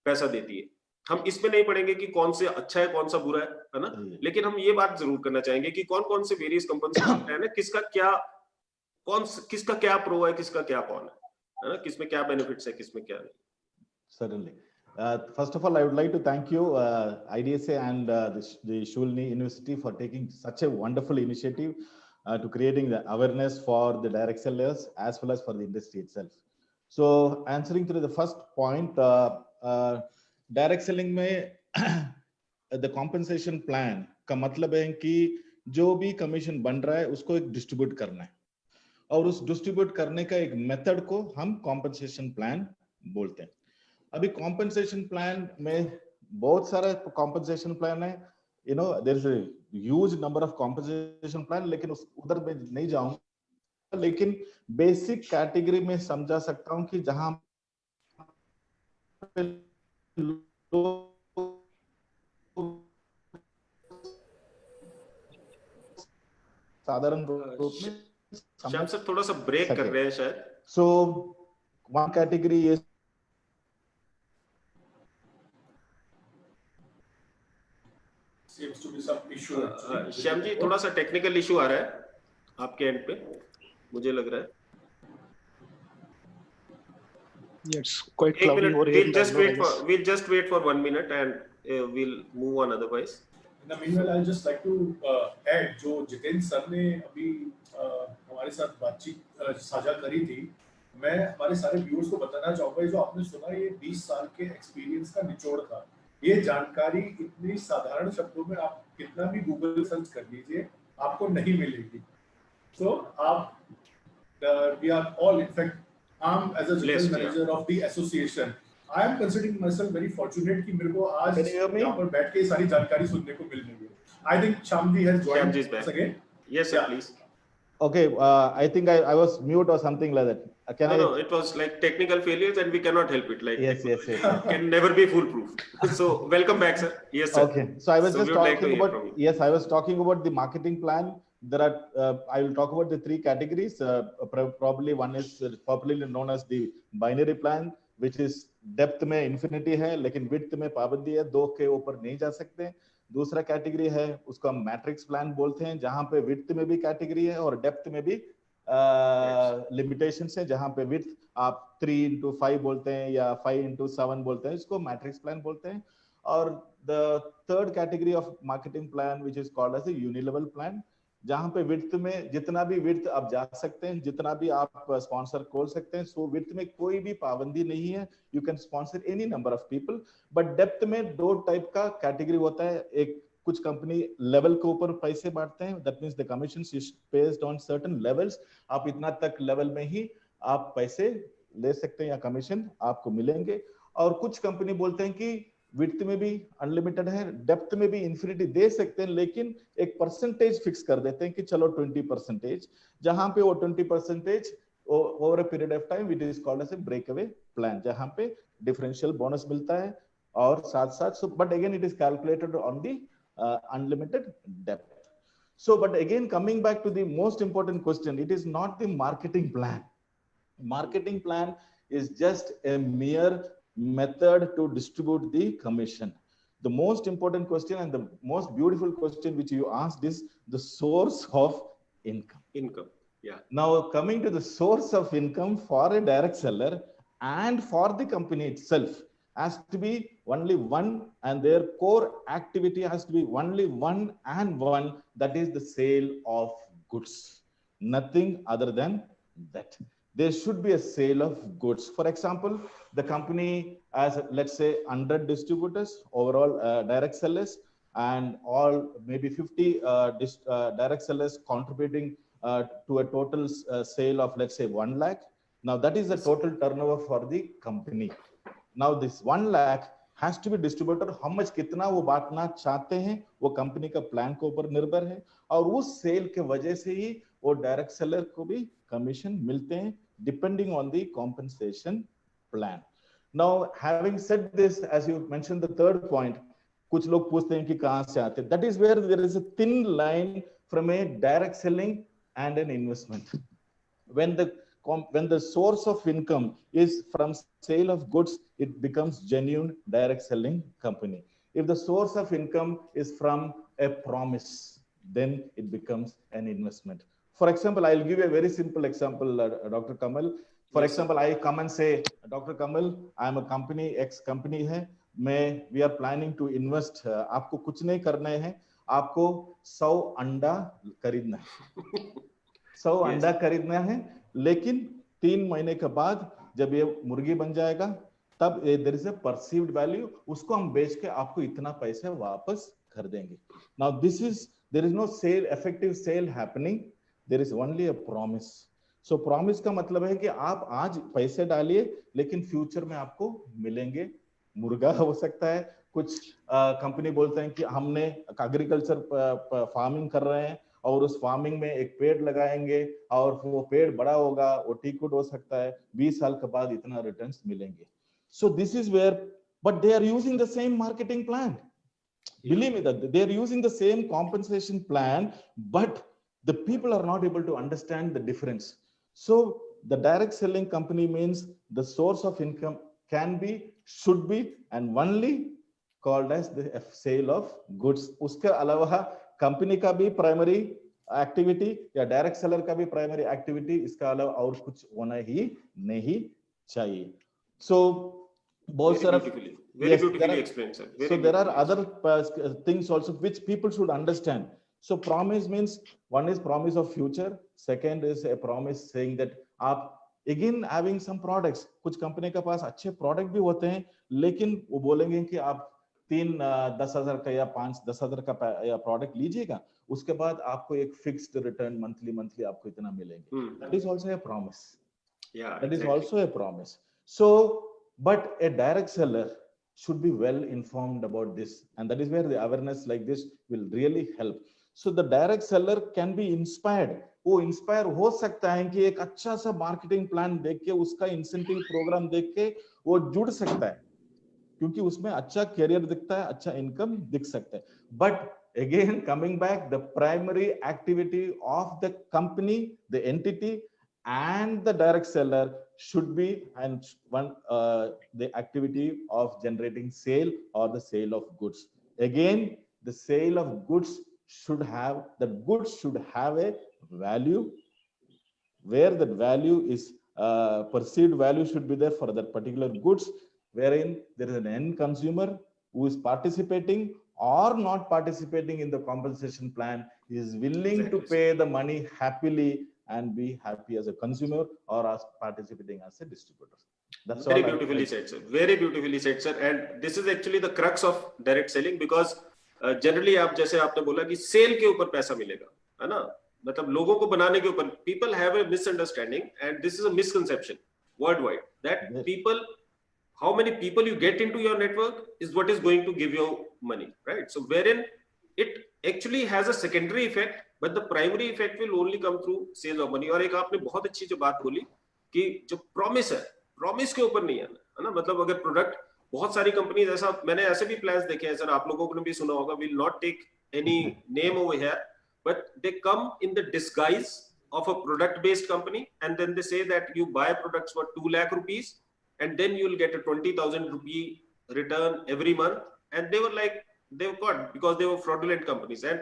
पैसा देती है? हम इसमें नहीं पढ़ेंगे कि कौन से अच्छा है, कौन सा बुरा है ना? लेकिन हम ये बात जरूर करना चाहेंगे कि कौन से वेरियस कंपनसेशन प्लान है, किसका क्या प्रो है, किसका क्या कौन है ना? किसमें क्या बेनिफिट्स है, किसमें क्या नहीं. Certainly. First of all, I would like to thank you, IDSA and the Shulni University, for taking such a wonderful initiative to creating the awareness for the direct sellers as well as for the industry itself. So, answering to the first point, direct selling में the compensation plan का मतलब है कि जो भी commission बन रहा है उसको एक डिस्ट्रीब्यूट करना है, और उस डिस्ट्रीब्यूट करने का एक मेथड को हम कॉम्पनसेशन प्लान बोलते हैं. अभी कॉम्पनसेशन प्लान में बहुत सारे कॉम्पनसेशन प्लान है, you know, there is a huge number of compensation plan, लेकिन उधर में नहीं जाऊंगा. लेकिन बेसिक कैटेगरी में समझा सकता हूं कि जहां साधारण रूप में श्याम सर थोड़ा सा ब्रेक कर रहे हैं शायद. So one category is seems to be some issue. Shyam ji थोड़ा सा टेक्निकल इशू आ रहा है आपके एंड पे, मुझे लग रहा है. It's quite cloudy over here. We'll just wait for 1 minute and we'll move on otherwise. In the meanwhile, I'll just like to add जो जितेंद्र सर ने अभी हमारे साथ बातचीत साझा करी थी, मैं हमारे सारे व्यूअर्स को बताना चाहूंगा, जो आपने सुना ये 20 साल के एक्सपीरियंस का निचोड़ था. ये जानकारी इतनी साधारण शब्दों में आप कितना भी गूगल सर्च कर लीजिए आपको नहीं मिलेगी. So we are all, in fact, I'm as a general manager of the association, I am considering myself very fortunate कि मेरे को आज यहाँ पर बैठ के सारी जानकारी सुनने को मिल रही है. I think Shyamji has joined us again. Yes, sir, please. Okay, I think I was mute or something like that. No, it was like technical failures and we cannot help it. Like yes. Can never be foolproof. So welcome back, sir. Yes, sir. Okay, so I was just talking about, yes, I was talking about the marketing plan. There are, I will talk about the three categories. Probably one is popularly known as the binary plan, which is depth में infinity है, लेकिन width में पाबंदी है, 2 के ऊपर नहीं जा सकते. दूसरा कैटेगरी है उसको हम मैट्रिक्स प्लान बोलते हैं, जहां पे विड्थ में भी कैटेगरी है और डेप्थ में भी लिमिटेशंस है. जहां पे विड्थ आप 3x5 बोलते हैं या 5x7 बोलते हैं, इसको मैट्रिक्स प्लान बोलते हैं. और the third category of marketing plan which is called as a unilevel plan, जहां पे विड्थ में जितना भी विड्थ आप जा सकते हैं, जितना भी आप स्पॉन्सर खोल सकते हैं. सो विड्थ में कोई भी पाबंदी नहीं है, you can sponsor any number of people. But depth में 2 टाइप का कैटेगरी होता है. एक कुछ कंपनी लेवल के ऊपर पैसे बांटते हैं, that means the commissions is based on certain levels. आप इतना तक लेवल में ही आप पैसे ले सकते हैं या कमीशन आपको मिलेंगे. और कुछ कंपनी बोलते हैं कि विड्थ में भी अनलिमिटेड है, डेप्थ में भी इन्फिनिटी दे सकते हैं, लेकिन एक परसेंटेज फिक्स कर देते हैं कि चलो 20%, जहां पे वो 20% over a period of time it is called as a breakaway plan, जहां पे डिफरेंशियल बोनस मिलता है और साथ साथ but again it is calculated on the unlimited depth. So, but again, coming back to the most important question, it is not the marketing plan. Marketing plan is just a mere method to distribute the commission. The most important question and the most beautiful question which you asked is the source of income. Income, yeah. Now, coming to the source of income for a direct seller and for the company itself has to be only one, and their core activity has to be only one and one, that is the sale of goods. Nothing other than that. There should be a sale of goods. For example, the company has, let's say, 100 distributors, overall direct sellers, and all maybe 50 direct sellers contributing to a total sale of, let's say, 1 lakh. Now that is the total turnover for the company. Now this 1 lakh has to be distributed. How much कितना वो बांटना चाहते हैं वो company का plan के ऊपर निर्भर है, और उस सेल के वजह से ही वो डायरेक्ट सेलर को भी कमीशन मिलते हैं depending on the compensation plan. Now having said this, as you mentioned the third point, कुछ लोग पूछते हैं कि कहाँ से आते हैं. That is where there is a thin line from a direct selling and an investment. When the source of income is from sale of goods, it becomes genuine direct selling company. If the source of income is from a promise, then it becomes an investment. For example, I'll give you a very simple example, Dr. Kamal. For example, I come and say, Dr. Kamal, I'm a company, X company है, we are planning to invest. आपको कुछ नहीं करना है, आपको 100 अंडा खरीदना है. 100 अंडा खरीदना है, लेकिन 3 महीने के बाद जब ये मुर्गी बन जाएगा, तब there is a perceived value, उसको हम बेच के आपको इतना पैसे वापस कर देंगे. Now there is no sale, effective sale happening. There is only a promise. So promise का मतलब है कि आप आज पैसे डालिए, लेकिन फ्यूचर में आपको मिलेंगे. मुर्गा हो सकता है, कुछ कंपनी बोलते हैं कि हमने एग्रीकल्चर फार्मिंग कर रहे हैं और उस फार्मिंग में एक पेड़ लगाएंगे और वो पेड़ बड़ा होगा, वो टीकूट हो सकता है, 20 साल के बाद इतना रिटर्न्स मिलेंगे. So this is where, but they are using the same marketing plan. Believe me that they are using the same compensation plan, but the people are not able to understand the difference. So the direct selling company means the source of income can be, should be, and only called as the sale of goods. उसके अलावा company का भी primary activity या direct seller का भी primary activity इसका अलावा और कुछ होना ही नहीं चाहिए. So बहुत सारा very beautifully explained, sir. So there are other things also which people should understand. So promise means, one is promise of future, second is a promise saying that आप again having some products, कुछ company के पास अच्छे product भी होते हैं, लेकिन वो बोलेंगे कि आप 10,000 का या 5,000-10,000 का या प्रोडक्ट लीजिएगा, उसके बाद आपको एक फिक्स्ड रिटर्न मंथली आपको इतना मिलेंगे. That is also a promise. Yeah, that is also a promise. So but a direct seller should be well informed about this, and that is where the awareness like this will really help. So the direct seller can be inspired. वो inspire हो सकता है कि एक अच्छा सा marketing plan देख के, उसका इंसेंटिव प्रोग्राम देख के वो जुड़ सकता है, क्योंकि उसमें अच्छा करियर दिखता है, अच्छा इनकम दिख सकता है. But again coming back, the primary activity of the company, the entity, and the direct seller should be the activity of generating sale or the sale of goods. Again, the sale of goods should have a value, where that value is perceived value should be there for that particular goods, wherein there is an end consumer who is participating or not participating in the compensation plan, is willing to pay the money happily and be happy as a consumer or as participating as a distributor. That's very beautifully said, sir. Very beautifully said, sir. And this is actually the crux of direct selling, because generally आप जैसे आपने बोला कि cell के ऊपर पैसा मिलेगा, है ना, मतलब लोगों को बनाने के ऊपर. People have a misunderstanding, and this is a misconception worldwide, that people, how many people you get into your network is what is going to give you money, right? So wherein it actually has a secondary effect, but the primary effect will only come through sales of money. और एक आपने बहुत अच्छी जो बात बोली कि जो प्रॉमिस है, प्रॉमिस के ऊपर नहीं आना, है ना. मतलब अगर प्रोडक्ट, बहुत सारी कंपनीज, ऐसा मैंने ऐसे भी प्लान्स देखे हैं सर, आप लोगों ने भी सुना होगा, will not take any name over here, but they come in the disguise of a product-based company, and then they say that you buy products for 2 lakh rupees, and then you'll get a 20,000 rupee return every month. And they were like, they were caught because they were fraudulent companies. And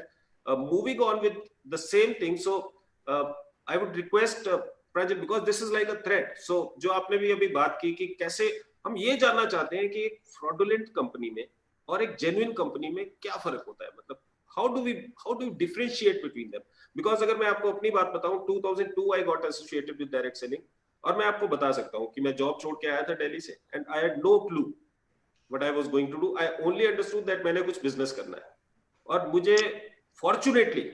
moving on with the same thing, so I would request Pranjal, because this is like a threat. So जो आपने भी अभी बात की कि कैसे हम ये जानना चाहते हैं कि एक fraudulent कंपनी में और एक genuine कंपनी में क्या फर्क होता है, मतलब how do you differentiate between them? Because अगर मैं आपको अपनी बात बताऊं, 2002 I got associated with direct selling, और मैं आपको बता सकता हूं कि मैं जॉब छोड़ के आया था दिल्ली से, and I had no clue what I was going to do. I only understood that मैंने कुछ business करना है, और मुझे fortunately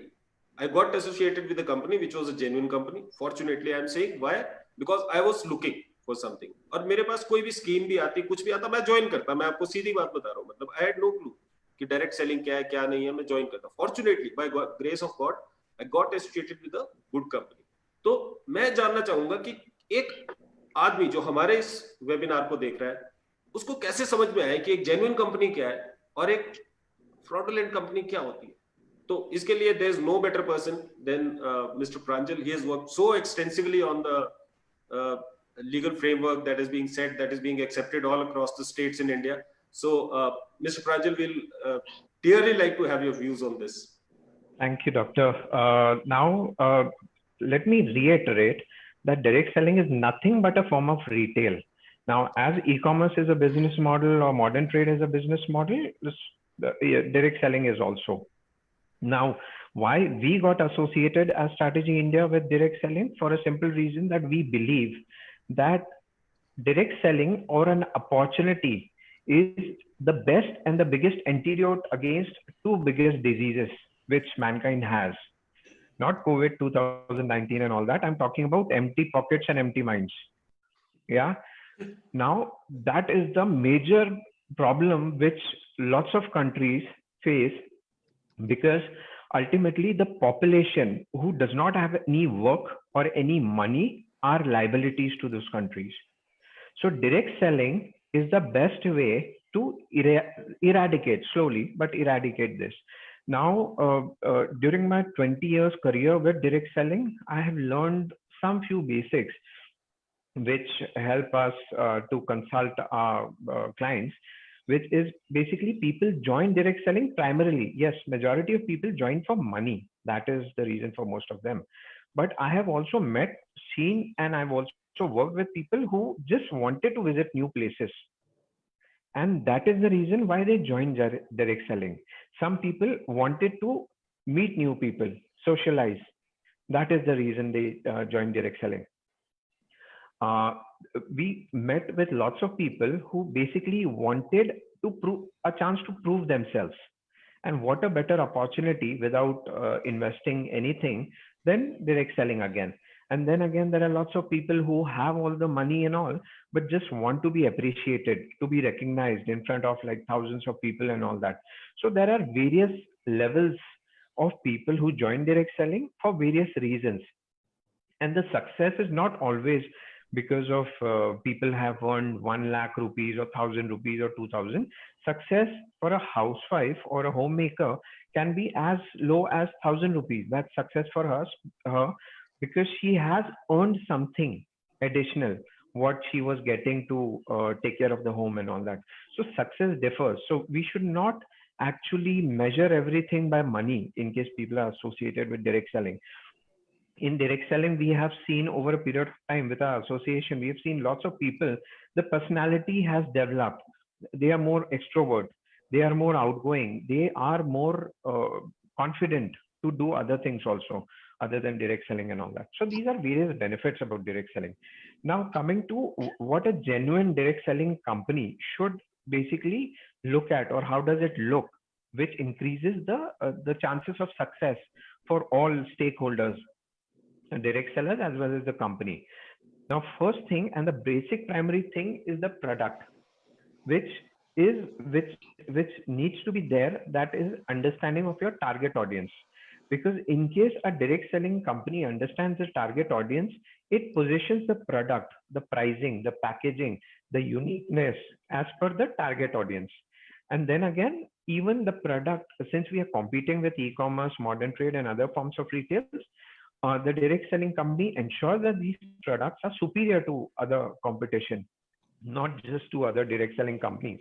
I got associated with a company which was a genuine company. Fortunately, I am saying why? Because I was looking for something. और मेरे पास कोई भी स्कीम भी आती, कुछ भी आता, मैं ज्वाइन करता. मैं आपको सीधी बात बता रहा हूँ, मतलब I had no clue कि डायरेक्ट सेलिंग क्या है क्या नहीं है, मैं ज्वाइन करता. Fortunately, by grace of God, I got associated with a good company. तो मैं जानना चाहूंगा कि एक आदमी जो हमारे इस वेबिनार को देख रहा है, उसको कैसे समझ में आए कि एक जेन्युइन कंपनी क्या है और एक फ्रॉडुलेंट कंपनी क्या होती है. तो इसके लिए there is no better person than Mr. Pranjal. He has worked so extensively on the legal framework that is being set, that is being accepted all across the states in India. So Mr. Pranjal will dearly like to have your views on this. Thank you, Doctor. Now, let me reiterate that direct selling is nothing but a form of retail. Now, as e-commerce is a business model or modern trade is a business model, direct selling is also. Now, why we got associated as Strategy India with direct selling? For a simple reason that we believe that direct selling or an opportunity is the best and the biggest antidote against two biggest diseases which mankind has. Not COVID 2019 and all that. I'm talking about empty pockets and empty minds. Yeah. Now, that is the major problem which lots of countries face, because ultimately the population who does not have any work or any money are liabilities to those countries. So direct selling is the best way to eradicate, slowly, but eradicate this. Now, during my 20 years career with direct selling, I have learned some few basics which help us to consult our clients, which is basically people join direct selling primarily. Yes, majority of people join for money. That is the reason for most of them. But I have also met, seen, and I've also worked with people who just wanted to visit new places. And that is the reason why they joined direct selling. Some people wanted to meet new people, socialize. That is the reason they joined direct selling. We met with lots of people who basically wanted to prove a chance to prove themselves. And what a better opportunity without investing anything than direct selling again. And then again, there are lots of people who have all the money and all, but just want to be appreciated, to be recognized in front of like thousands of people and all that. So there are various levels of people who join direct selling for various reasons. And the success is not always because of people have earned 1 lakh rupees or 1,000 rupees or 2,000. Success for a housewife or a homemaker can be as low as 1,000 rupees. That's success for her because she has earned something additional, what she was getting to take care of the home and all that. So success differs. So we should not actually measure everything by money in case people are associated with direct selling. In direct selling, we have seen over a period of time with our association, we have seen lots of people, the personality has developed. They are more extrovert. They are more outgoing. They are more confident to do other things also, other than direct selling and all that. So these are various benefits about direct selling. Now coming to what a genuine direct selling company should basically look at, or how does it look, which increases the chances of success for all stakeholders, direct sellers as well as the company. Now, first thing and the basic primary thing is the product, which needs to be there. That is understanding of your target audience. Because in case a direct selling company understands the target audience, it positions the product, the pricing, the packaging, the uniqueness as per the target audience. And then again, even the product, since we are competing with e-commerce, modern trade, and other forms of retail, the direct selling company ensures that these products are superior to other competition, not just to other direct selling companies.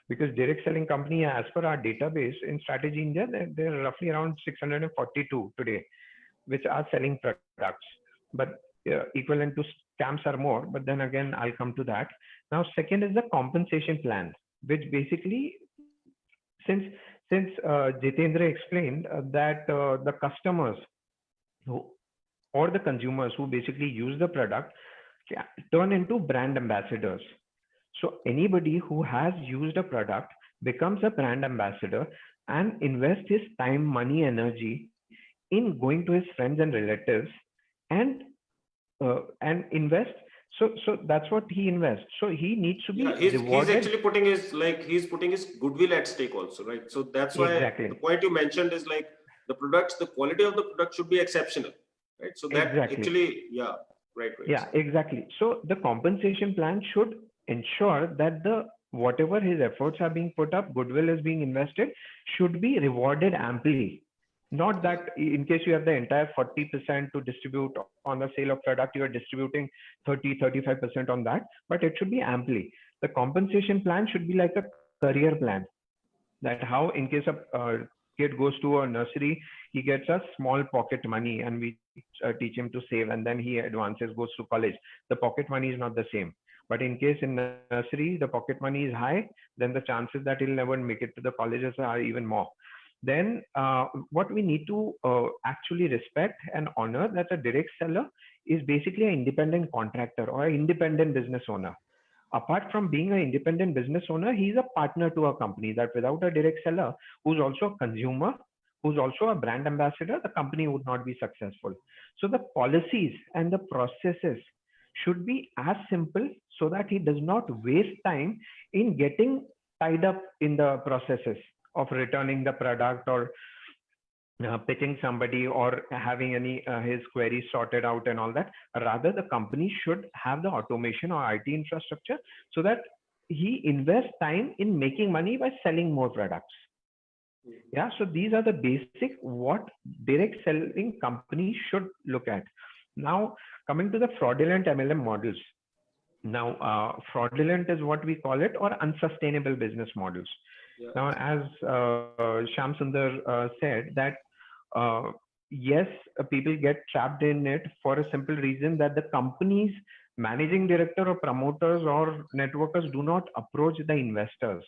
Because direct selling company, as per our database in Strategy India, they're roughly around 642 today, which are selling products. But equivalent to scams are more. But then again, I'll come to that. Now, second is the compensation plan, which basically, since Jitendra explained that the customers who, or the consumers who basically use the product turn into brand ambassadors. So anybody who has used a product becomes a brand ambassador and invests his time, money, energy in going to his friends and relatives and invest. So that's what he invests. So he needs to be He's rewarded. actually putting he's putting his goodwill at stake also, right? So that's why Exactly. the point you mentioned is like the quality of the product should be exceptional, right? So that Exactly. actually, right. Yeah, exactly. So the compensation plan should ensure that whatever his efforts are being put up, goodwill is being invested, should be rewarded amply. Not that in case you have the entire 40% to distribute on the sale of product, you are distributing 30-35% on that, but it should be amply. The compensation plan should be like a career plan, that how in case a kid goes to a nursery, he gets a small pocket money and we teach him to save, and then he advances, goes to college. The pocket money is not the same. But in case in nursery, the pocket money is high, then the chances that he'll never make it to the colleges are even more. Then what we need to actually respect and honor, that a direct seller is basically an independent contractor or an independent business owner. Apart from being an independent business owner, he's a partner to a company, that without a direct seller who's also a consumer, who's also a brand ambassador, the company would not be successful. So the policies and the processes should be as simple so that he does not waste time in getting tied up in the processes of returning the product or pitching somebody or having his queries sorted out and all that. Rather, the company should have the automation or IT infrastructure so that he invests time in making money by selling more products. Yeah, so these are the basic what direct selling companies should look at. Now, coming to the fraudulent MLM models. Now, fraudulent is what we call it, or unsustainable business models. Yeah. Now, as Shyam Sundar said, that yes, people get trapped in it for a simple reason, that the company's managing director or promoters or networkers do not approach the investors.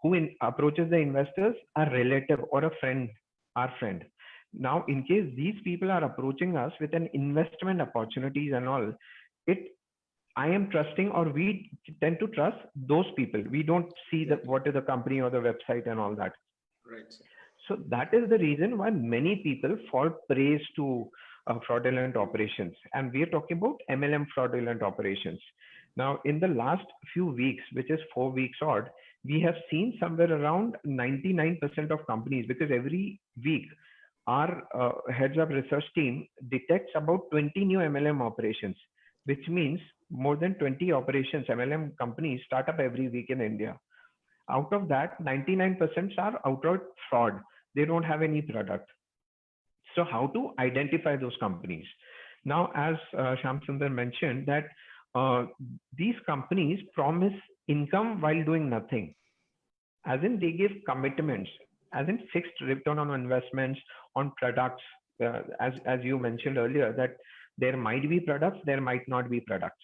Who approaches the investors? A relative or a friend, our friend. Now, in case these people are approaching us with an investment opportunities and all, I am trusting, or we tend to trust those people. We don't see that what is the company or the website and all that. Right. So that is the reason why many people fall prey to fraudulent operations. And we are talking about MLM fraudulent operations. Now, in the last few weeks, which is 4 weeks odd, we have seen somewhere around 99% of companies, because every week our heads of research team detects about 20 new MLM operations, which means more than 20 operations MLM companies start up every week in India. Out of that, 99% are outright fraud. They don't have any product. So how to identify those companies? Now, as Shyam Sundar mentioned, that these companies promise income while doing nothing. As in, they give commitments, as in fixed return on investments on products. As you mentioned earlier, that there might be products, there might not be products.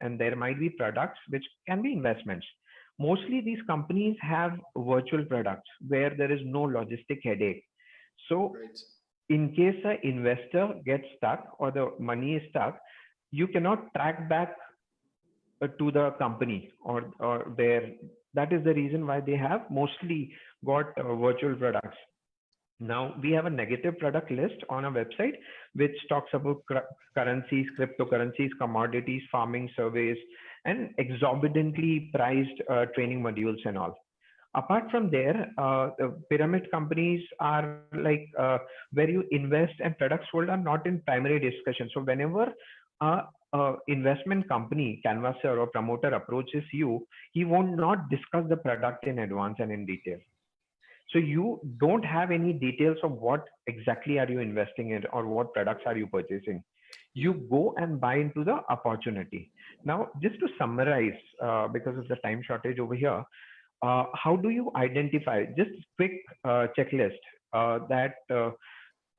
And there might be products which can be investments. Mostly these companies have virtual products where there is no logistic headache. So in case an investor gets stuck or the money is stuck, you cannot track back to the company or there. That is the reason why they have mostly got virtual products. Now, we have a negative product list on our website, which talks about currencies, cryptocurrencies, commodities, farming surveys, and exorbitantly priced training modules and all. Apart from there, pyramid companies are where you invest and products sold are not in primary discussion. So whenever a investment company, canvasser or promoter approaches you, he won't not discuss the product in advance and in detail. So you don't have any details of what exactly are you investing in or what products are you purchasing. You go and buy into the opportunity. Now, just to summarize, because of the time shortage over here, how do you identify, just quick checklist that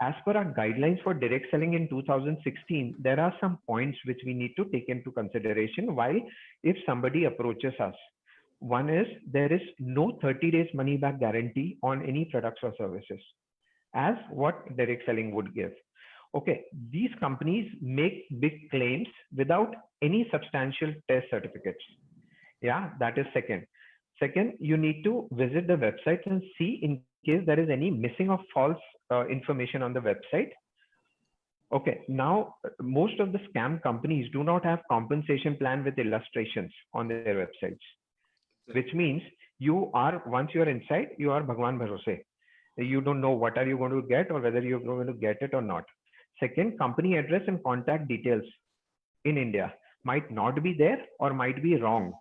as per our guidelines for direct selling in 2016, there are some points which we need to take into consideration while if somebody approaches us. One is there is no 30 days money back guarantee on any products or services as what direct selling would give. Okay, these companies make big claims without any substantial test certificates. Yeah, that is second. Second, you need to visit the website and see in case there is any missing or false information on the website. Okay, now most of the scam companies do not have compensation plan with illustrations on their websites, which means you are, once you're inside, you are Bhagwan Bharose. You don't know what are you going to get or whether you're going to get it or not. Second, company address and contact details in India might not be there or might be wrong.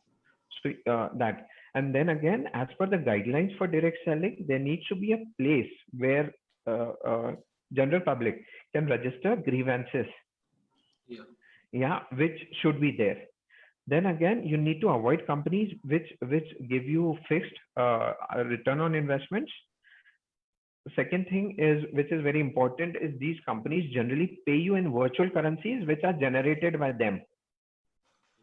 So that, and then again, as per the guidelines for direct selling, there needs to be a place where general public can register grievances. Yeah, which should be there. Then again, you need to avoid companies which give you fixed return on investments. Second thing is, which is very important, is these companies generally pay you in virtual currencies which are generated by them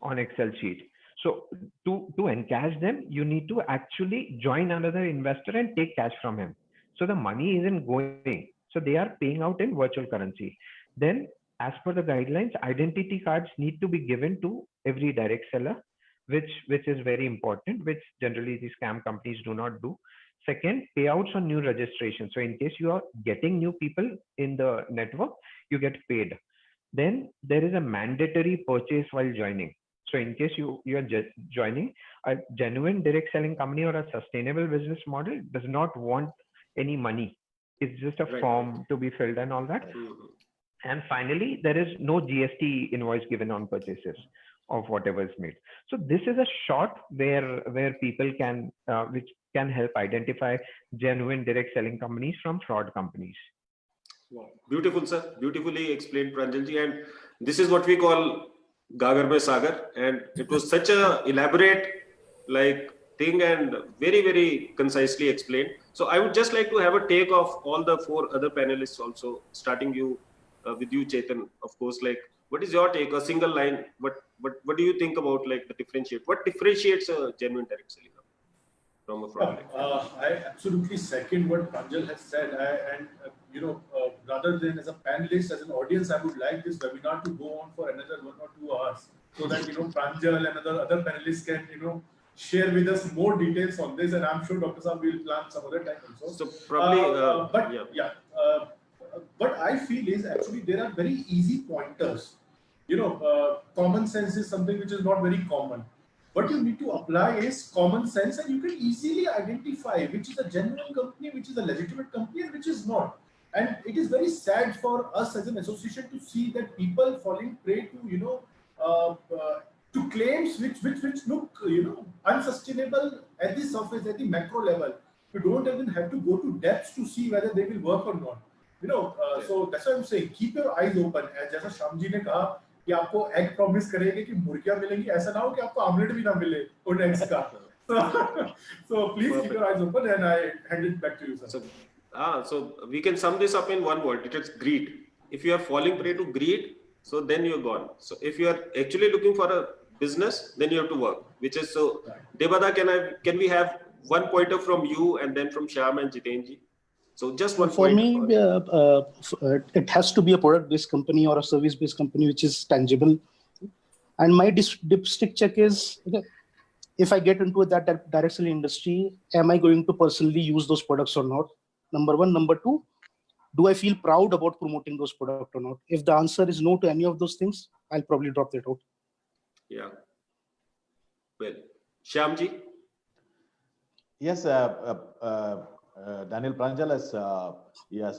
on Excel sheet. So to encash them, you need to actually join another investor and take cash from him. So the money isn't going. So they are paying out in virtual currency. Then as per the guidelines, identity cards need to be given to every direct seller, which is very important, which generally these scam companies do not do. Second, payouts on new registration. So in case you are getting new people in the network, you get paid. Then there is a mandatory purchase while joining. So in case you are joining a genuine direct selling company or a sustainable business model, does not want any money. It's just a form to be filled and all that. And finally, there is no GST invoice given on purchases of whatever is made. So this is a short where people can, which can help identify genuine direct selling companies from fraud companies. Wow. Beautiful, sir. Beautifully explained, Pranjalji. And this is what we call Gagar Mein Sagar. And it was such a elaborate thing and very, very concisely explained. So I would just like to have a take of all the four other panelists also, starting with you, Chetan, of course. What is your take? A single line. What do you think about the differentiate? What differentiates a genuine direct selling from a fraud? I absolutely second what Pranjal has said. Rather than as a panelist, as an audience, I would like this webinar to go on for another 1 or 2 hours, so that Pranjal and other panelists can share with us more details on this. And I'm sure Dr. Saab will plan some other time also. So probably, what I feel is actually there are very easy pointers. Common sense is something which is not very common. What you need to apply is common sense, and you can easily identify which is a genuine company, which is a legitimate company, and which is not. And it is very sad for us as an association to see that people falling prey to to claims which look unsustainable at the surface, at the macro level. You don't even have to go to depths to see whether they will work or not. So that's why I'm saying keep your eyes open. जैसा श्याम जी ने कहा कि आपको egg promise करेंगे कि मुर्गियां मिलेंगी, ऐसा ना हो कि आपको आमलेट भी ना मिले उन eggs का. So please keep your eyes open, and I hand it back to you, sir. So we can sum this up in one word. It is greed. If you are falling prey to greed, so then you're gone. So if you are actually looking for a business, then you have to work. Which is so. Devada, can we have one pointer from you and then from Shyam and Jitenji? So just one for point. me, it has to be a product-based company or a service-based company which is tangible. And my dipstick check is, if I get into that direct selling industry, am I going to personally use those products or not? Number one. Number two, do I feel proud about promoting those products or not? If the answer is no to any of those things, I'll probably drop that out. Yeah. Well, Shyamji? Yes, Daniel Pranjal has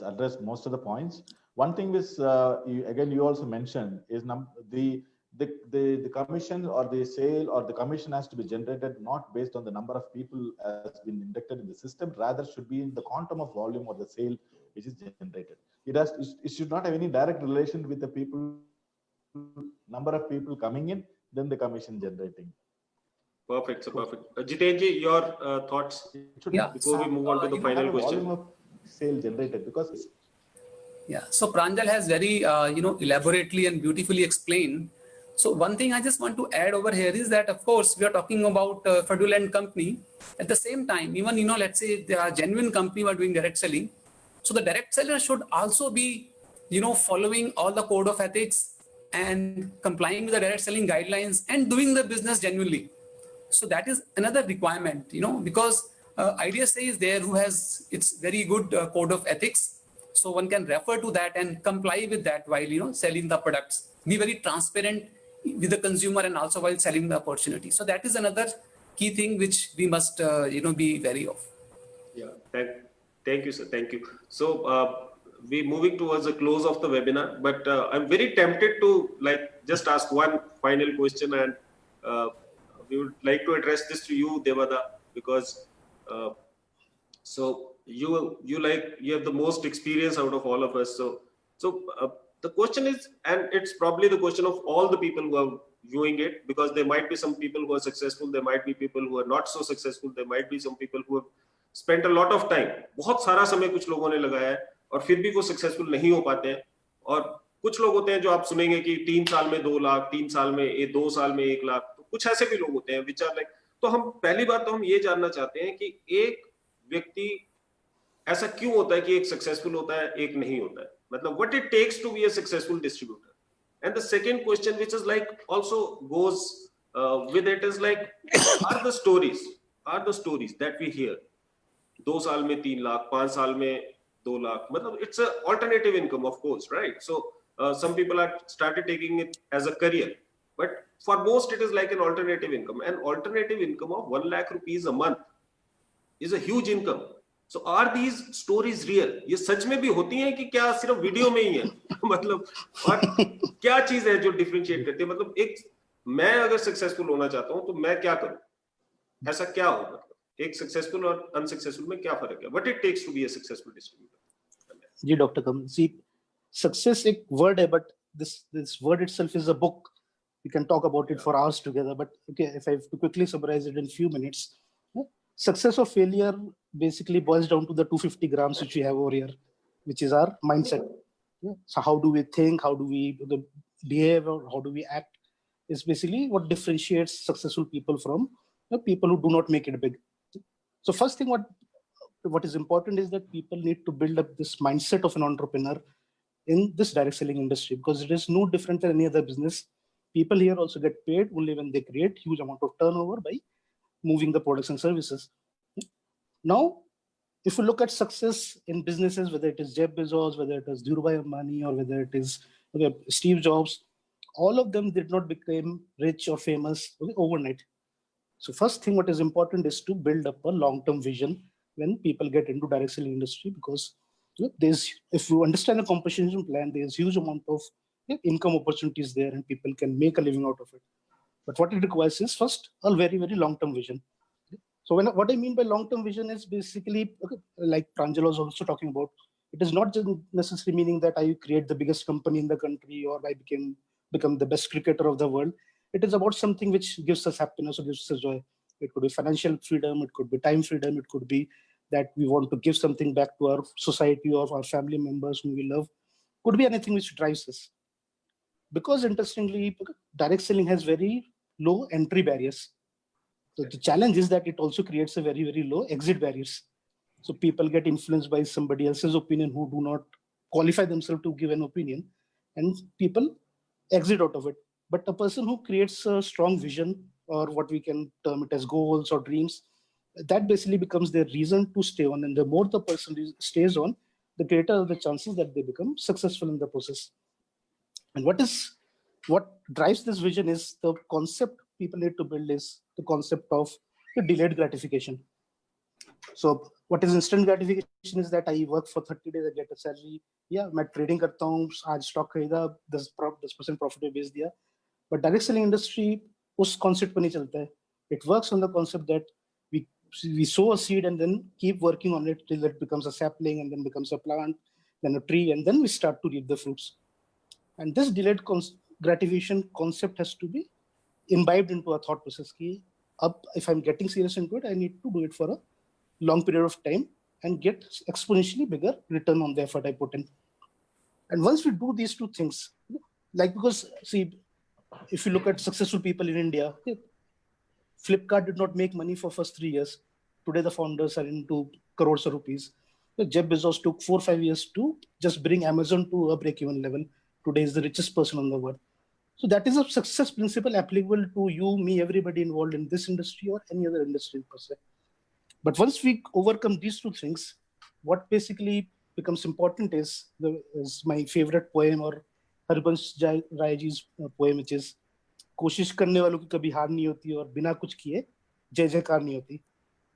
addressed most of the points. One thing is, you also mentioned is the commission or the sale or the commission has to be generated not based on the number of people has been inducted in the system, rather should be in the quantum of volume or the sale which is generated. It should not have any direct relation with the people, number of people coming in, then the commission generating. Perfect. So perfect. Jitenji, your thoughts before we move on to the final question. Volume of sale generated, because yeah. So Pranjal has very elaborately and beautifully explained. So one thing I just want to add over here is that, of course, we are talking about a fraudulent company. At the same time, even let's say they are genuine company who are doing direct selling. So the direct seller should also be following all the code of ethics and complying with the direct selling guidelines and doing the business genuinely. So that is another requirement, because IDSA is there who has its very good code of ethics. So one can refer to that and comply with that while selling the products. Be very transparent with the consumer and also while selling the opportunity. So that is another key thing which we must be wary of. Yeah. Thank you, sir. Thank you. So we're moving towards the close of the webinar, but I'm very tempted to just ask one final question, and we would like to address this to you, Devada, because so you have the most experience out of all of us. So the question is, and it's probably the question of all the people who are viewing it, because there might be some people who are successful, there might be people who are not so successful, there might be some people who have spent a lot of time, बहुत सारा समय कुछ लोगों ने लगाया है और फिर भी वो सक्सेसफुल नहीं हो पाते हैं, और कुछ लोग होते हैं जो आप सुनेंगे कि 3 साल में 2 लाख, 3 साल में 2 साल में 1 लाख, तो कुछ ऐसे भी लोग होते हैं विच आर लाइक। तो हम पहली बात तो हम ये जानना चाहते हैं कि एक व्यक्ति ऐसा क्यों होता है कि एक सक्सेसफुल होता है, एक नहीं होता है, मतलब what it takes to be a successful distributor. And the second question, which is also goes with it, is are the stories that we hear 2 साल में 3 लाख, 5 साल में 2 लाख, मतलब it's an alternative income, of course, right? So some people are started taking it as a career, but for most it is like an alternative income. An alternative income of 1 lakh rupees a month is a huge income. So are these stories real? ये सच में भी होती हैं कि क्या सिर्फ video में ही है? मतलब और क्या चीज है जो डिफरेंशिएट करती है? मतलब एक मैं अगर सक्सेसफुल होना चाहता हूं तो मैं क्या करूं? ऐसा क्या हो, मतलब एक सक्सेसफुल और अनसक्सेसफुल में क्या फर्क है? What it takes to be a successful distributor? जी डॉक्टर कमल, see, success एक word है, but this word itself is a book. We can talk about it for hours together, but okay, if I have to quickly summarize it in a few minutes, success or failure basically boils down to the 250 grams which we have over here, which is our mindset. So how do we think, how do we behave, or how do we act is basically what differentiates successful people from people who do not make it big. So first thing what is important is that people need to build up this mindset of an entrepreneur in this direct selling industry, because it is no different than any other business. People here also get paid only when they create huge amount of turnover by moving the products and services. Now, if you look at success in businesses, whether it is Jeff Bezos, whether it is Dhirubhai Ambani, or whether it is Steve Jobs, all of them did not become rich or famous overnight. So first thing what is important is to build up a long-term vision when people get into direct selling industry, because if you understand the compensation plan, there's huge amount of income opportunities there and people can make a living out of it. But what it requires is first a very, very long-term vision. So what I mean by long-term vision is basically, like Pranjal was also talking about, it is not just necessarily meaning that I create the biggest company in the country or I become the best cricketer of the world. It is about something which gives us happiness or gives us joy. It could be financial freedom, it could be time freedom, it could be that we want to give something back to our society or our family members whom we love. It could be anything which drives us. Because interestingly, direct selling has very low entry barriers. So the challenge is that it also creates a very, very low exit barriers. So people get influenced by somebody else's opinion who do not qualify themselves to give an opinion, and people exit out of it. But a person who creates a strong vision, or what we can term it as goals or dreams, that basically becomes their reason to stay on. And the more the person stays on, the greater are the chances that they become successful in the process. And what drives this vision is the concept people need to build is the concept of the delayed gratification. So what is instant gratification is that I work for 30 days, I get a salary. Yeah, मैं trading करता हूँ, आज stock खरीदा, 10% profit में बेच दिया. But direct selling industry उस concept पर नहीं चलता है. It works on the concept that we sow a seed and then keep working on it till it becomes a sapling and then becomes a plant, then a tree, and then we start to reap the fruits. And this delayed gratification concept has to be imbibed into our thought process. If I'm getting serious into it, I need to do it for a long period of time and get exponentially bigger return on the effort I put in. And once we do these two things, like, because see, if you look at successful people in India, Flipkart did not make money for first 3 years. Today, the founders are into crores of rupees. Jeff Bezos took 4 or 5 years to just bring Amazon to a break-even level. Today is the richest person on the world. So that is a success principle applicable to you, me, everybody involved in this industry or any other industry per se. But once we overcome these two things, what basically becomes important is my favorite poem, or Harivansh Rai ji's poem, which is कोशिश करने वालों की कभी हार नहीं होती और बिना कुछ किए जय जयकार नहीं होती,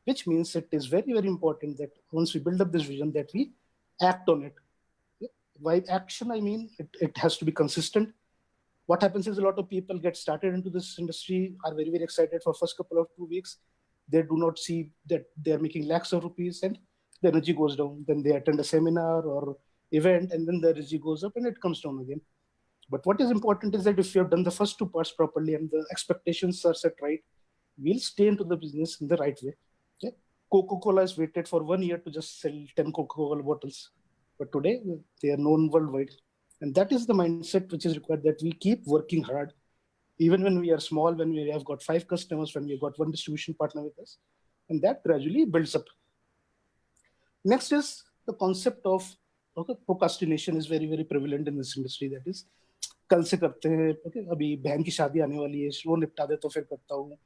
which means it is very, very important that once we build up this vision that we act on it. By action, I mean it has to be consistent. What happens is a lot of people get started into this industry, are very, very excited for first couple of 2 weeks. They do not see that they're making lakhs of rupees and the energy goes down. Then they attend a seminar or event and then the energy goes up and it comes down again. But what is important is that if you have done the first two parts properly and the expectations are set right, we'll stay into the business in the right way. Okay? Coca-Cola has waited for 1 year to just sell 10 Coca-Cola bottles. But today, they are known worldwide. And that is the mindset which is required, that we keep working hard. Even when we are small, when we have got 5 customers, when we've got 1 distribution partner with us, and that gradually builds up. Next is the concept of procrastination is very, very prevalent in this industry. That is, कल से करते हैं, अभी बहन की शादी आने वाली है, वो निपटा दे तो फिर करता हूँ,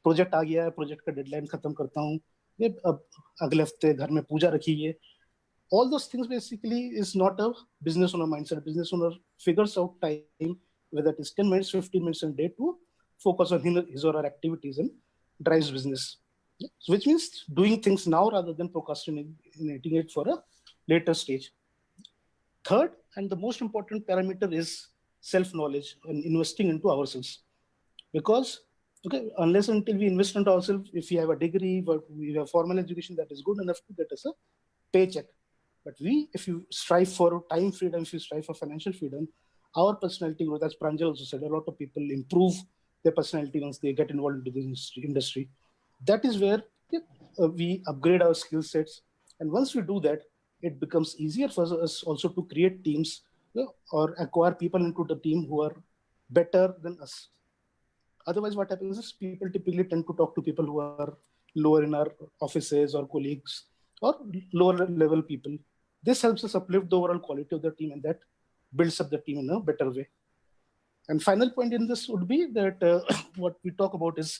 प्रोजेक्ट आ गया है, प्रोजेक्ट का डेडलाइन खत्म करता हूँ, ये अब अगले हफ्ते घर में पूजा रखी है. All those things basically is not a business owner mindset. Business owner figures out time, whether it is 10 minutes, 15 minutes a day, to focus on his or her activities and drives business. So which means doing things now rather than procrastinating it for a later stage. Third, and the most important parameter is self-knowledge and investing into ourselves. Because unless until we invest into ourselves, if we have a degree, but we have formal education, that is good enough to get us a paycheck. But if you strive for time freedom, if you strive for financial freedom, our personality growth, as Pranjal also said, a lot of people improve their personality once they get involved into this industry. That is where we upgrade our skill sets. And once we do that, it becomes easier for us also to create teams or acquire people into the team who are better than us. Otherwise, what happens is people typically tend to talk to people who are lower in our offices or colleagues or lower level people. This helps us uplift the overall quality of the team, and that builds up the team in a better way. And final point in this would be that what we talk about is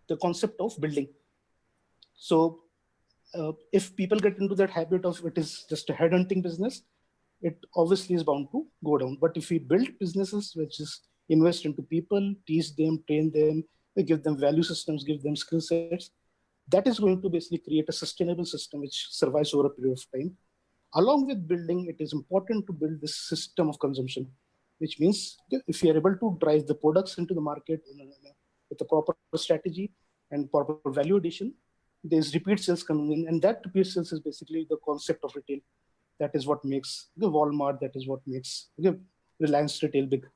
the concept of building. So if people get into that habit of it is just a headhunting business, it obviously is bound to go down. But if we build businesses which is invest into people, teach them, train them, give them value systems, give them skill sets, that is going to basically create a sustainable system which survives over a period of time. Along with building, it is important to build this system of consumption, which means if you are able to drive the products into the market with a proper strategy and proper value addition, there's repeat sales coming in, and that repeat sales is basically the concept of retail. That is what makes the Walmart, that is what makes the Reliance Retail big.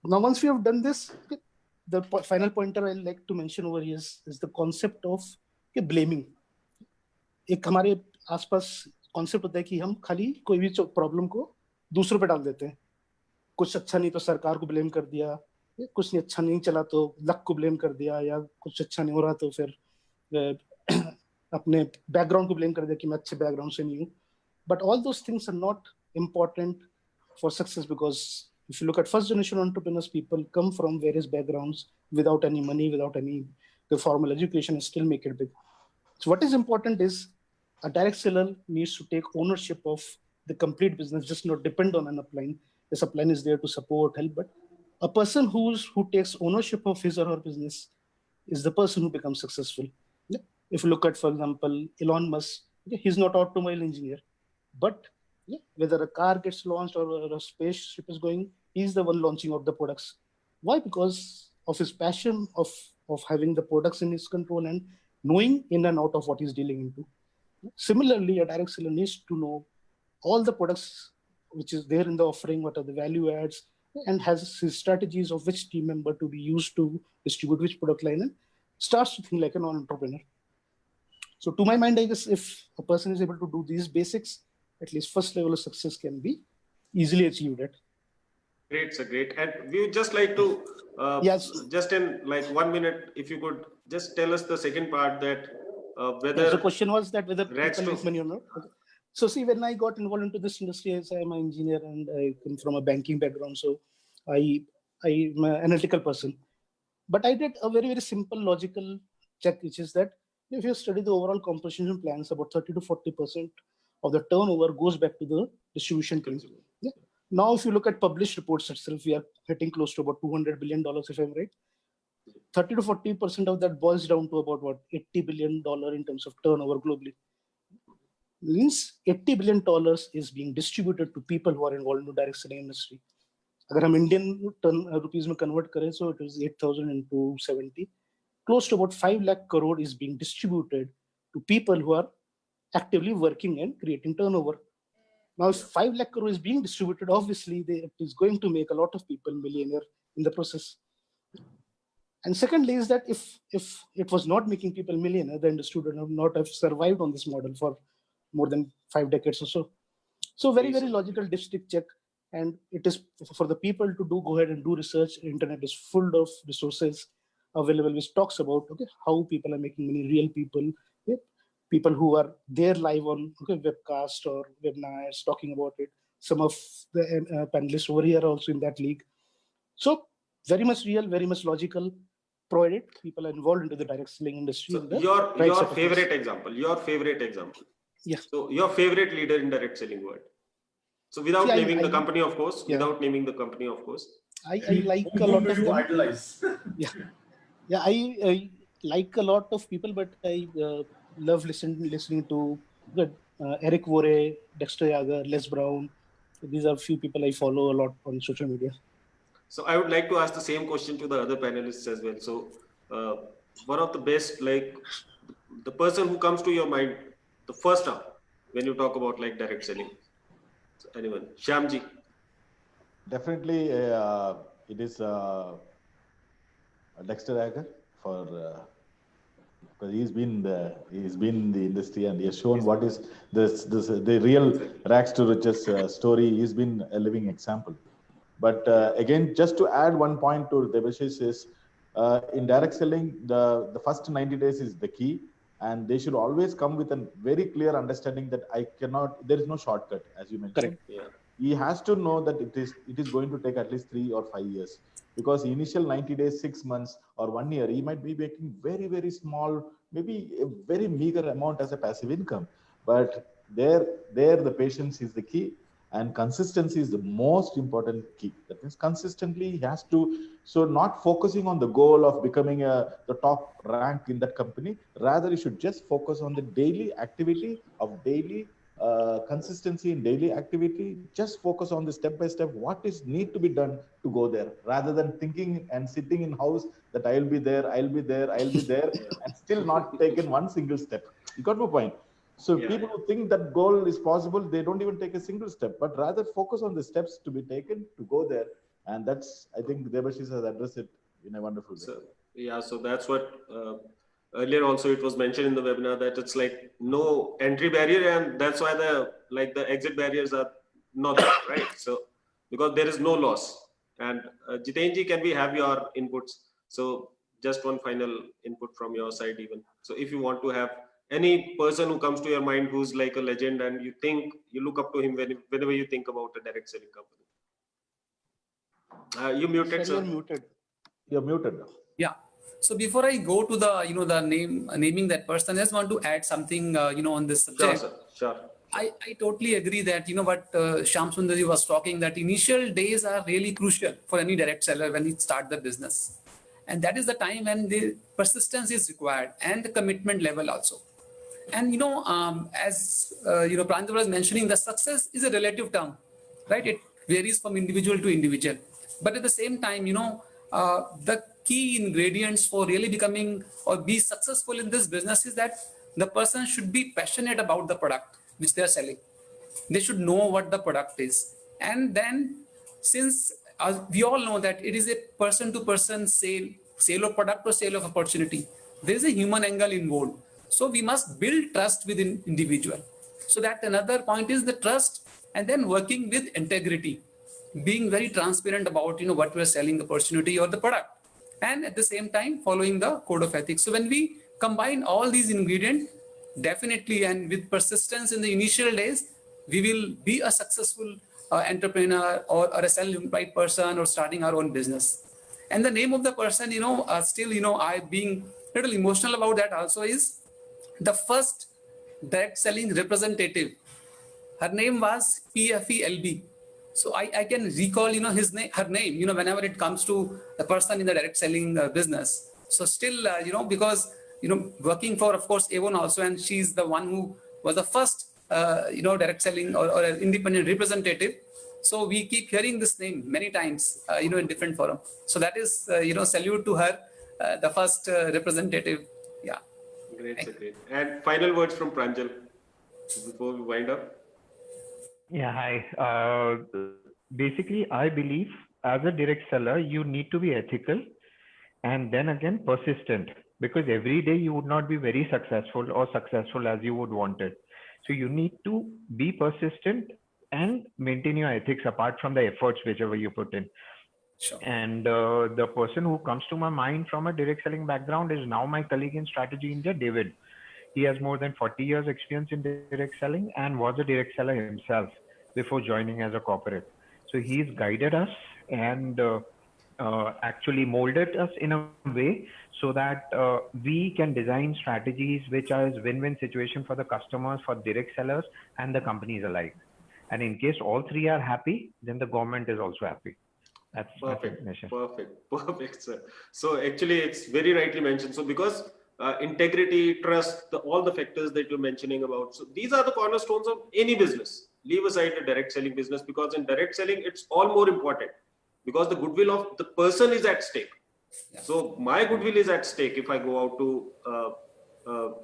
Now, once we have done this, the final pointer I'd like to mention over here is the concept of blaming. एक हमारे आसपास concept होता है कि हम खाली कोई भी प्रॉब्लम को दूसरों पे डाल देते हैं. कुछ अच्छा नहीं तो सरकार को ब्लेम कर दिया, कुछ नहीं अच्छा नहीं चला तो लक को ब्लेम कर दिया, या कुछ अच्छा नहीं हो रहा तो फिर अपने बैकग्राउंड को ब्लेम कर दिया कि मैं अच्छे बैकग्राउंड से नहीं हूँ. But all those things are not important for success, because if you look at first generation entrepreneurs, people come from various backgrounds without any money, without any formal education, and still make it big. So what is important is a direct seller needs to take ownership of the complete business, just not depend on an upline. The upline is there to support, help, but a person who takes ownership of his or her business is the person who becomes successful. If you look at, for example, Elon Musk, he's not an automobile engineer, but whether a car gets launched or a spaceship is going, he's the one launching out the products. Why? Because of his passion of having the products in his control and knowing in and out of what he's dealing into. Similarly, a direct seller needs to know all the products which is there in the offering, what are the value adds, and has his strategies of which team member to be used to distribute which product line, and starts to think like an entrepreneur. So to my mind, I guess if a person is able to do these basics, at least first level of success can be easily achieved at. Great, sir, great. And we would just like to, yes, just in like 1 minute, if you could just tell us the second part, that whether... the question was that whether people make money or not. Okay. So see, when I got involved into this industry, as I am an engineer and I come from a banking background, so I'm an analytical person. But I did a very, very simple logical check, which is that if you study the overall composition plans, about 30 to 40% of the turnover goes back to the distribution team. Yeah. Now, if you look at published reports itself, we are hitting close to about $200 billion, if I'm right. 30 to 40% of that boils down to about what, $80 billion in terms of turnover globally. Means $80 billion is being distributed to people who are involved in the direct selling industry. अगर हम Indian rupees में convert करें, so it is 8,000 into 70. Close to about 5 lakh crore is being distributed to people who are actively working and creating turnover. Now, if 5 lakh crore is being distributed, obviously it is going to make a lot of people millionaire in the process. And secondly is that if it was not making people millionaire, the industry would not have survived on this model for more than 5 decades or so. So very, very logical district check. And it is for the people to go ahead and do research. Internet is full of resources available, which talks about how people are making money, real people, people who are there live on webcast or webinars talking about it. Some of the panelists over here are also in that league. So very much real, very much logical, provided people are involved into the direct selling industry. So your favorite example, Yeah. So your favorite leader in direct selling world. So without naming the company, of course, I like a lot of them. Idolize? Yeah, I like a lot of people, but I love listening to Eric Vore, Dexter Yager, Les Brown. These are a few people I follow a lot on social media. So I would like to ask the same question to the other panelists as well. So one of the best, like the person who comes to your mind, the first up when you talk about like direct selling. So anyone, Shyamji. Definitely, it is Dexter Yager because he's been in the industry and he has shown what is the real rags to riches story. He's been a living example. But again, just to add one point to Debashish is in direct selling, the first 90 days is the key, and they should always come with a very clear understanding that there is no shortcut, as you mentioned. Correct. Yeah. He has to know that it is going to take at least 3 or 5 years, because initial 90 days, 6 months or 1 year, he might be making very, very small, maybe a very meager amount as a passive income. But there the patience is the key. And consistency is the most important key. That means consistently he has to, so not focusing on the goal of becoming the top rank in that company. Rather, you should just focus on the daily activity of daily consistency in daily activity. Just focus on the step by step, what is need to be done to go there, rather than thinking and sitting in house that I'll be there, and still not taken one single step. You got my point? So people who think that goal is possible, they don't even take a single step, but rather focus on the steps to be taken to go there. And that's, I think Debashish has addressed it in a wonderful way. So that's what earlier also it was mentioned in the webinar, that it's like no entry barrier, and that's why the exit barriers are not there, right? So because there is no loss. And Jitenji, can we have your inputs? So just one final input from your side even. So if you want to have any person who comes to your mind who's like a legend and you look up to him whenever you think about a direct selling company. You muted, sir. You're muted. Yeah. So before I go to the naming that person, I just want to add something on this subject. Sure, sir. Sure. I totally agree that what Shyam Sundarji was talking, that initial days are really crucial for any direct seller when he starts the business, and that is the time when the persistence is required and the commitment level also. And as Pranjal was mentioning, the success is a relative term, right? It varies from individual to individual. But at the same time, the key ingredients for really becoming or be successful in this business is that the person should be passionate about the product which they are selling. They should know what the product is. And then, since we all know that it is a person-to-person sale of product or sale of opportunity, there is a human angle involved. So we must build trust within individual. So that another point is the trust, and then working with integrity, being very transparent about what we're selling, opportunity or the product, and at the same time following the code of ethics. So when we combine all these ingredients, definitely, and with persistence in the initial days, we will be a successful entrepreneur or a self-employed person or starting our own business. And the name of the person, still, I being a little emotional about that also, is the first direct selling representative. Her name was PFELB. So I can recall, her name, whenever it comes to the person in the direct selling business. So still, because, working for, of course, Avon also, and she's the one who was the first, direct selling or an independent representative. So we keep hearing this name many times, in different forum. So that is, salute to her, the first representative. Yeah. Great, sir, great. And final words from Pranjal before we wind up. Yeah, hi. Basically, I believe as a direct seller, you need to be ethical and then again persistent, because every day you would not be very successful or successful as you would want it. So you need to be persistent and maintain your ethics apart from the efforts whichever you put in. Sure. And the person who comes to my mind from a direct selling background is now my colleague in Strategy India, David. He has more than 40 years experience in direct selling and was a direct seller himself before joining as a corporate. So he's guided us and actually molded us in a way so that we can design strategies which are a win-win situation for the customers, for direct sellers and the companies alike. And in case all three are happy, then the government is also happy. That's perfect. Perfect, sir. So actually, it's very rightly mentioned. So because integrity, trust, all the factors that you're mentioning about, so these are the cornerstones of any business. Leave aside the direct selling business, because in direct selling, it's all more important because the goodwill of the person is at stake. Yeah. So my goodwill is at stake if I go out to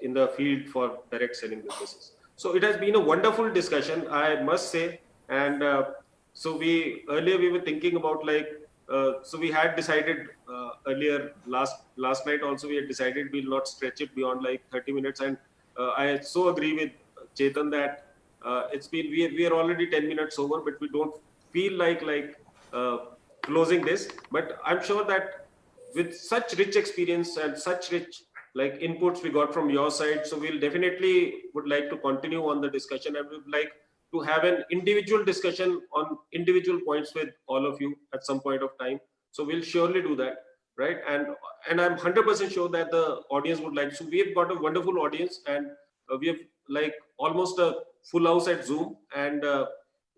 in the field for direct selling businesses. So it has been a wonderful discussion, I must say. And so earlier we were thinking about so we had decided earlier last night also we had decided we'll not stretch it beyond 30 minutes. And I so agree with Chetan that it's been, we are already 10 minutes over, but we don't feel like closing this. But I'm sure that with such rich experience and such rich inputs we got from your side, so we'll definitely would like to continue on the discussion, and we would like to have an individual discussion on individual points with all of you at some point of time. So we'll surely do that, right? And I'm 100% sure that the audience would like. So we've got a wonderful audience, and we have almost a full house at Zoom. And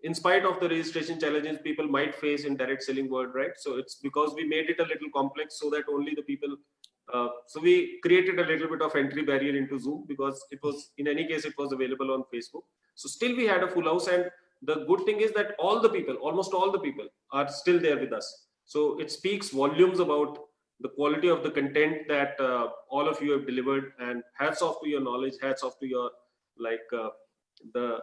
in spite of the registration challenges people might face in direct selling world, right? So it's because we made it a little complex so that only the people. So we created a little bit of entry barrier into Zoom, because it was, in any case, it was available on Facebook. So still we had a full house, and the good thing is that all the people, almost all the people, are still there with us. So it speaks volumes about the quality of the content that all of you have delivered, and hats off to your knowledge, hats off to your the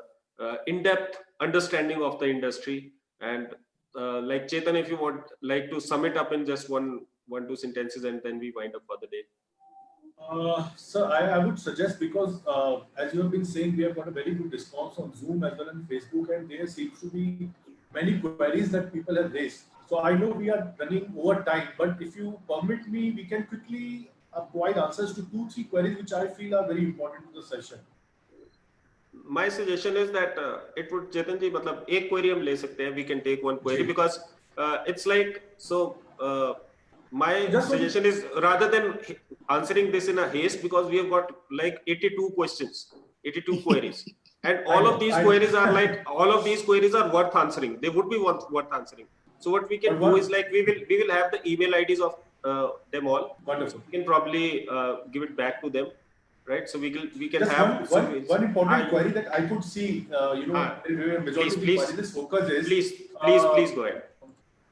in-depth understanding of the industry. And Chetan, if you want to sum it up in just one, two sentences, and then we wind up for the day. Sir, I would suggest, because as you have been saying, we have got a very good response on Zoom as well as Facebook, and there seems to be many queries that people have raised. So I know we are running over time, but if you permit me, we can quickly provide answers to 2-3 queries which I feel are very important to the session. My suggestion is that it would, Chetan ji, एक query हम ले सकते हैं. We can take one query, because it's my suggestion is, rather than answering this in a haste, because we have got 82 questions, 82 queries, and all of these queries are worth answering. They would be worth answering. So what we can do is we will have the email IDs of them all. Wonderful. So we can probably give it back to them, right? So we can just have one important query that I could see. Majority please this focus is. Please go ahead.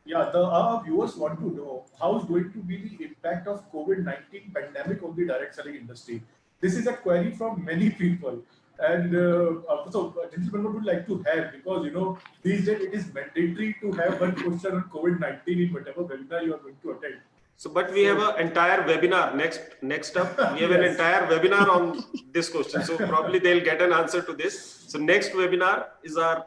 Yeah, our viewers want to know how is going to be the impact of COVID-19 pandemic on the direct selling industry. This is a query from many people, and gentlemen would like to have, because these days it is mandatory to have one question on COVID-19 in whatever webinar you are going to attend. So, but we have an entire webinar next up. We have an entire webinar on this question. So probably they'll get an answer to this. So next webinar is our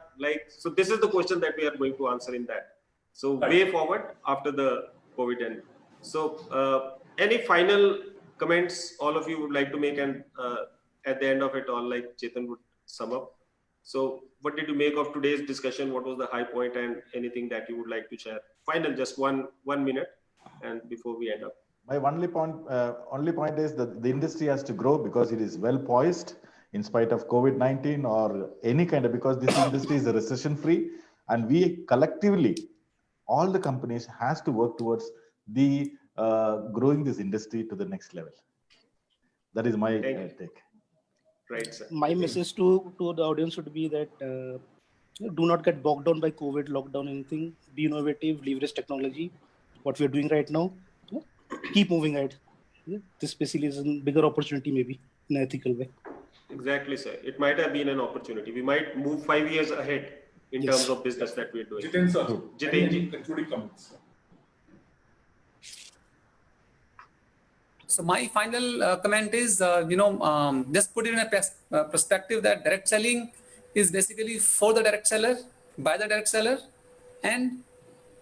so this is the question that we are going to answer in that. So way forward after the COVID end. So any final comments all of you would like to make, and at the end of it all, like Chetan would sum up. So what did you make of today's discussion? What was the high point, and anything that you would like to share? Final, just one minute. And before we end up, my only point is that the industry has to grow because it is well poised in spite of COVID-19 or any kind of, because this industry is recession free, and we collectively, all the companies has to work towards the growing this industry to the next level. That is my take. Right, sir. My message to the audience would be that do not get bogged down by COVID, lockdown, anything. Be innovative, leverage technology. What we are doing right now, keep moving ahead. This basically is a bigger opportunity, maybe in an ethical way. Exactly, sir. It might have been an opportunity. We might move 5 years ahead in terms of business that we're doing. Jiten sir, Jiten, concluding comments. So my final comment is, just put it in a perspective that direct selling is basically for the direct seller, by the direct seller, and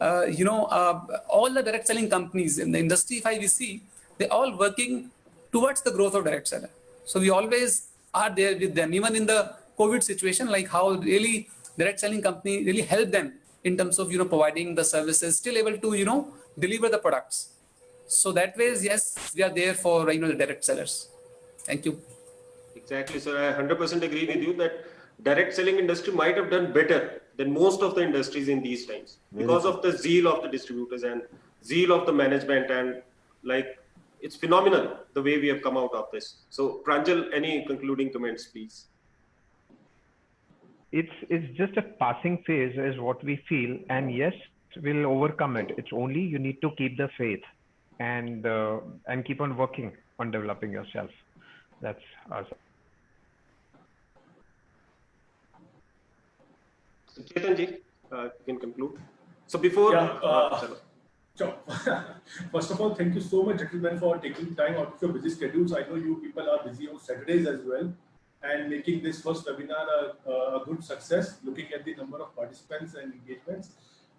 all the direct selling companies in the industry, if we see, they're all working towards the growth of direct seller. So we always are there with them, even in the COVID situation, like how really direct selling company really help them in terms of, providing the services, still able to, deliver the products. So that way, yes, we are there for, the direct sellers. Thank you. Exactly, sir. I 100% agree with you that direct selling industry might have done better than most of the industries in these times because of the zeal of the distributors and zeal of the management, and it's phenomenal the way we have come out of this. So Pranjal, any concluding comments, please? It's just a passing phase is what we feel, and yes, we'll overcome it. It's only you need to keep the faith and keep on working on developing yourself. That's us. Chetan ji, you can conclude. So before, sure. First of all, thank you so much, gentlemen, for taking time out of your busy schedules. I know you people are busy on Saturdays as well, and making this first webinar a good success. Looking at the number of participants and engagements,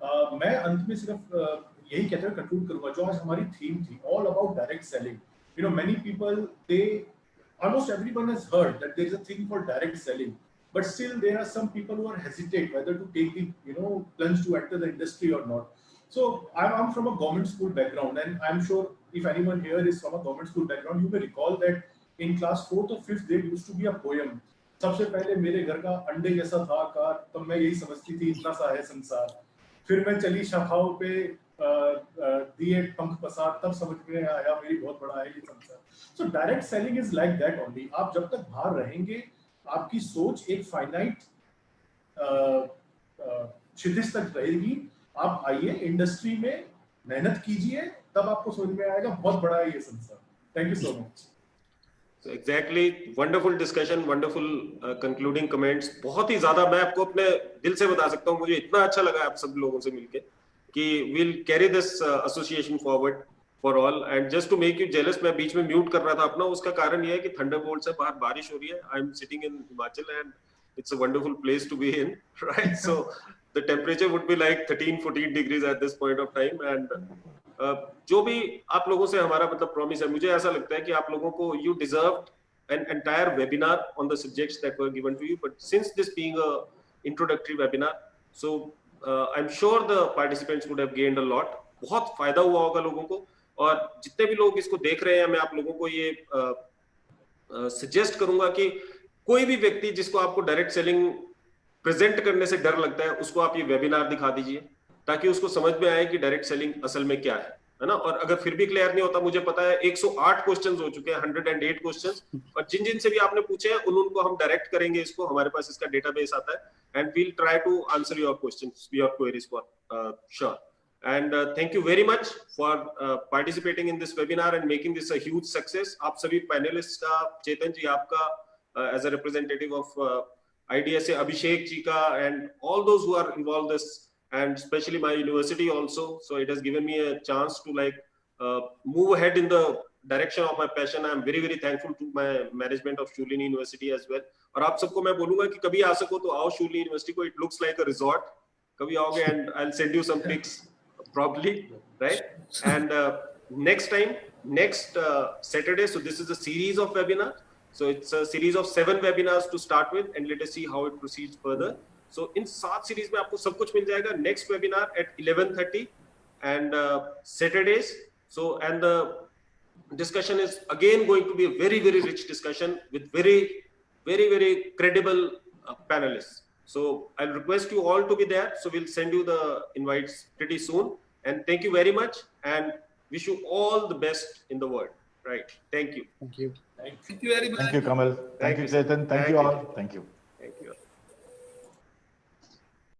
मैं अंत में सिर्फ यही कहते हुए conclude करूँगा जो आज हमारी theme थी, all about direct selling. Many people, almost everyone has heard that there is a thing called direct selling. But still, there are some people who are hesitate whether to take the plunge to enter the industry or not. So I'm from a government school background, and I'm sure if anyone here is from a government school background, you may recall that in class 4th or 5th there used to be a poem. सबसे पहले मेरे घर का अंडे जैसा था आकार, तब मैं यही समझती थी इतना सा है संसार. फिर मैं चली शाखाओं पे दिए पंख पसार, तब समझ में आया मेरी बहुत बड़ा है ये संसार. So direct selling is like that only. आप जब तक बाहर रहेंगे, आपकी सोच एक फाइनाइट क्षितिज तक रहेगी. आप आइए इंडस्ट्री में, मेहनत कीजिए, तब आपको समझ में आएगा बहुत बड़ा है ये संसार. Thank you so much. So exactly, wonderful discussion, wonderful concluding comments. बहुत ही ज़्यादा मैं आपको अपने दिल से बता सकता हूँ, मुझे इतना अच्छा लगा आप सब लोगों से मिलके कि we'll carry this association forward for all. And just to make you jealous, मैं बीच में म्यूट कर रहा था अपना. उसका कारण ये है कि थंडरबोल्ट से बाहर बारिश हो रही है. I'm sitting in Himachal and it's a wonderful place to be in, right? So the temperature would be like 13-14 degrees at this point of time. And जो भी आप लोगों से हमारा मतलब प्रॉमिस है, मुझे ऐसा लगता है कि आप लोगों को you deserved an entire webinar on the subjects that were given to you. But since this being a introductory webinar, so I'm sure the participants would have gained a lot. बहुत फायदा हुआ होगा लोगों को. और जितने भी लोग इसको देख रहे हैं, मैं आप लोगों को ये सजेस्ट करूंगा कि कोई भी व्यक्ति जिसको आपको डायरेक्ट सेलिंग प्रेजेंट करने से डर लगता है, उसको आप ये वेबिनार दिखा दीजिए ताकि उसको समझ में आए कि डायरेक्ट सेलिंग असल में क्या है ना. और अगर फिर भी क्लियर नहीं होता, मुझे पता है 108 क्वेश्चंस हो चुके हैं, 108 क्वेश्चंस, और जिन से भी आपने पूछे हैं उनको हम डायरेक्ट करेंगे. इसको हमारे पास इसका डेटाबेस आता है, and we'll try to answer your questions, your queries for sure. And thank you very much for participating in this webinar and making this a huge success. आप सभी panelists का, चेतन जी आपका as a representative of IDSA, Abhishek ji ka, and all those who are involved this, and especially my university also. So it has given me a chance to like move ahead in the direction of my passion. I am very very thankful to my management of Shulini University as well. और आप सबको मैं बोलूँगा कि कभी आ सको तो आओ Shulini University को. It looks like a resort. कभी आओगे and I'll send you some pics probably, right? And next time, next Saturday. So this is a series of webinar. So it's a series of 7 webinars to start with, and let us see how it proceeds further. So in 7 series में आपको सब कुछ मिल जाएगा. Next webinar at 11:30 and Saturdays. So and the discussion is again going to be a very very rich discussion with very credible panelists. So I'll request you all to be there. So we'll send you the invites pretty soon. And thank you very much, and wish you all the best in the world. Right. Thank you. Thank you. Thank you very much. Thank you, Kamal. Thank you, Chetan. Thank you all. Thank you.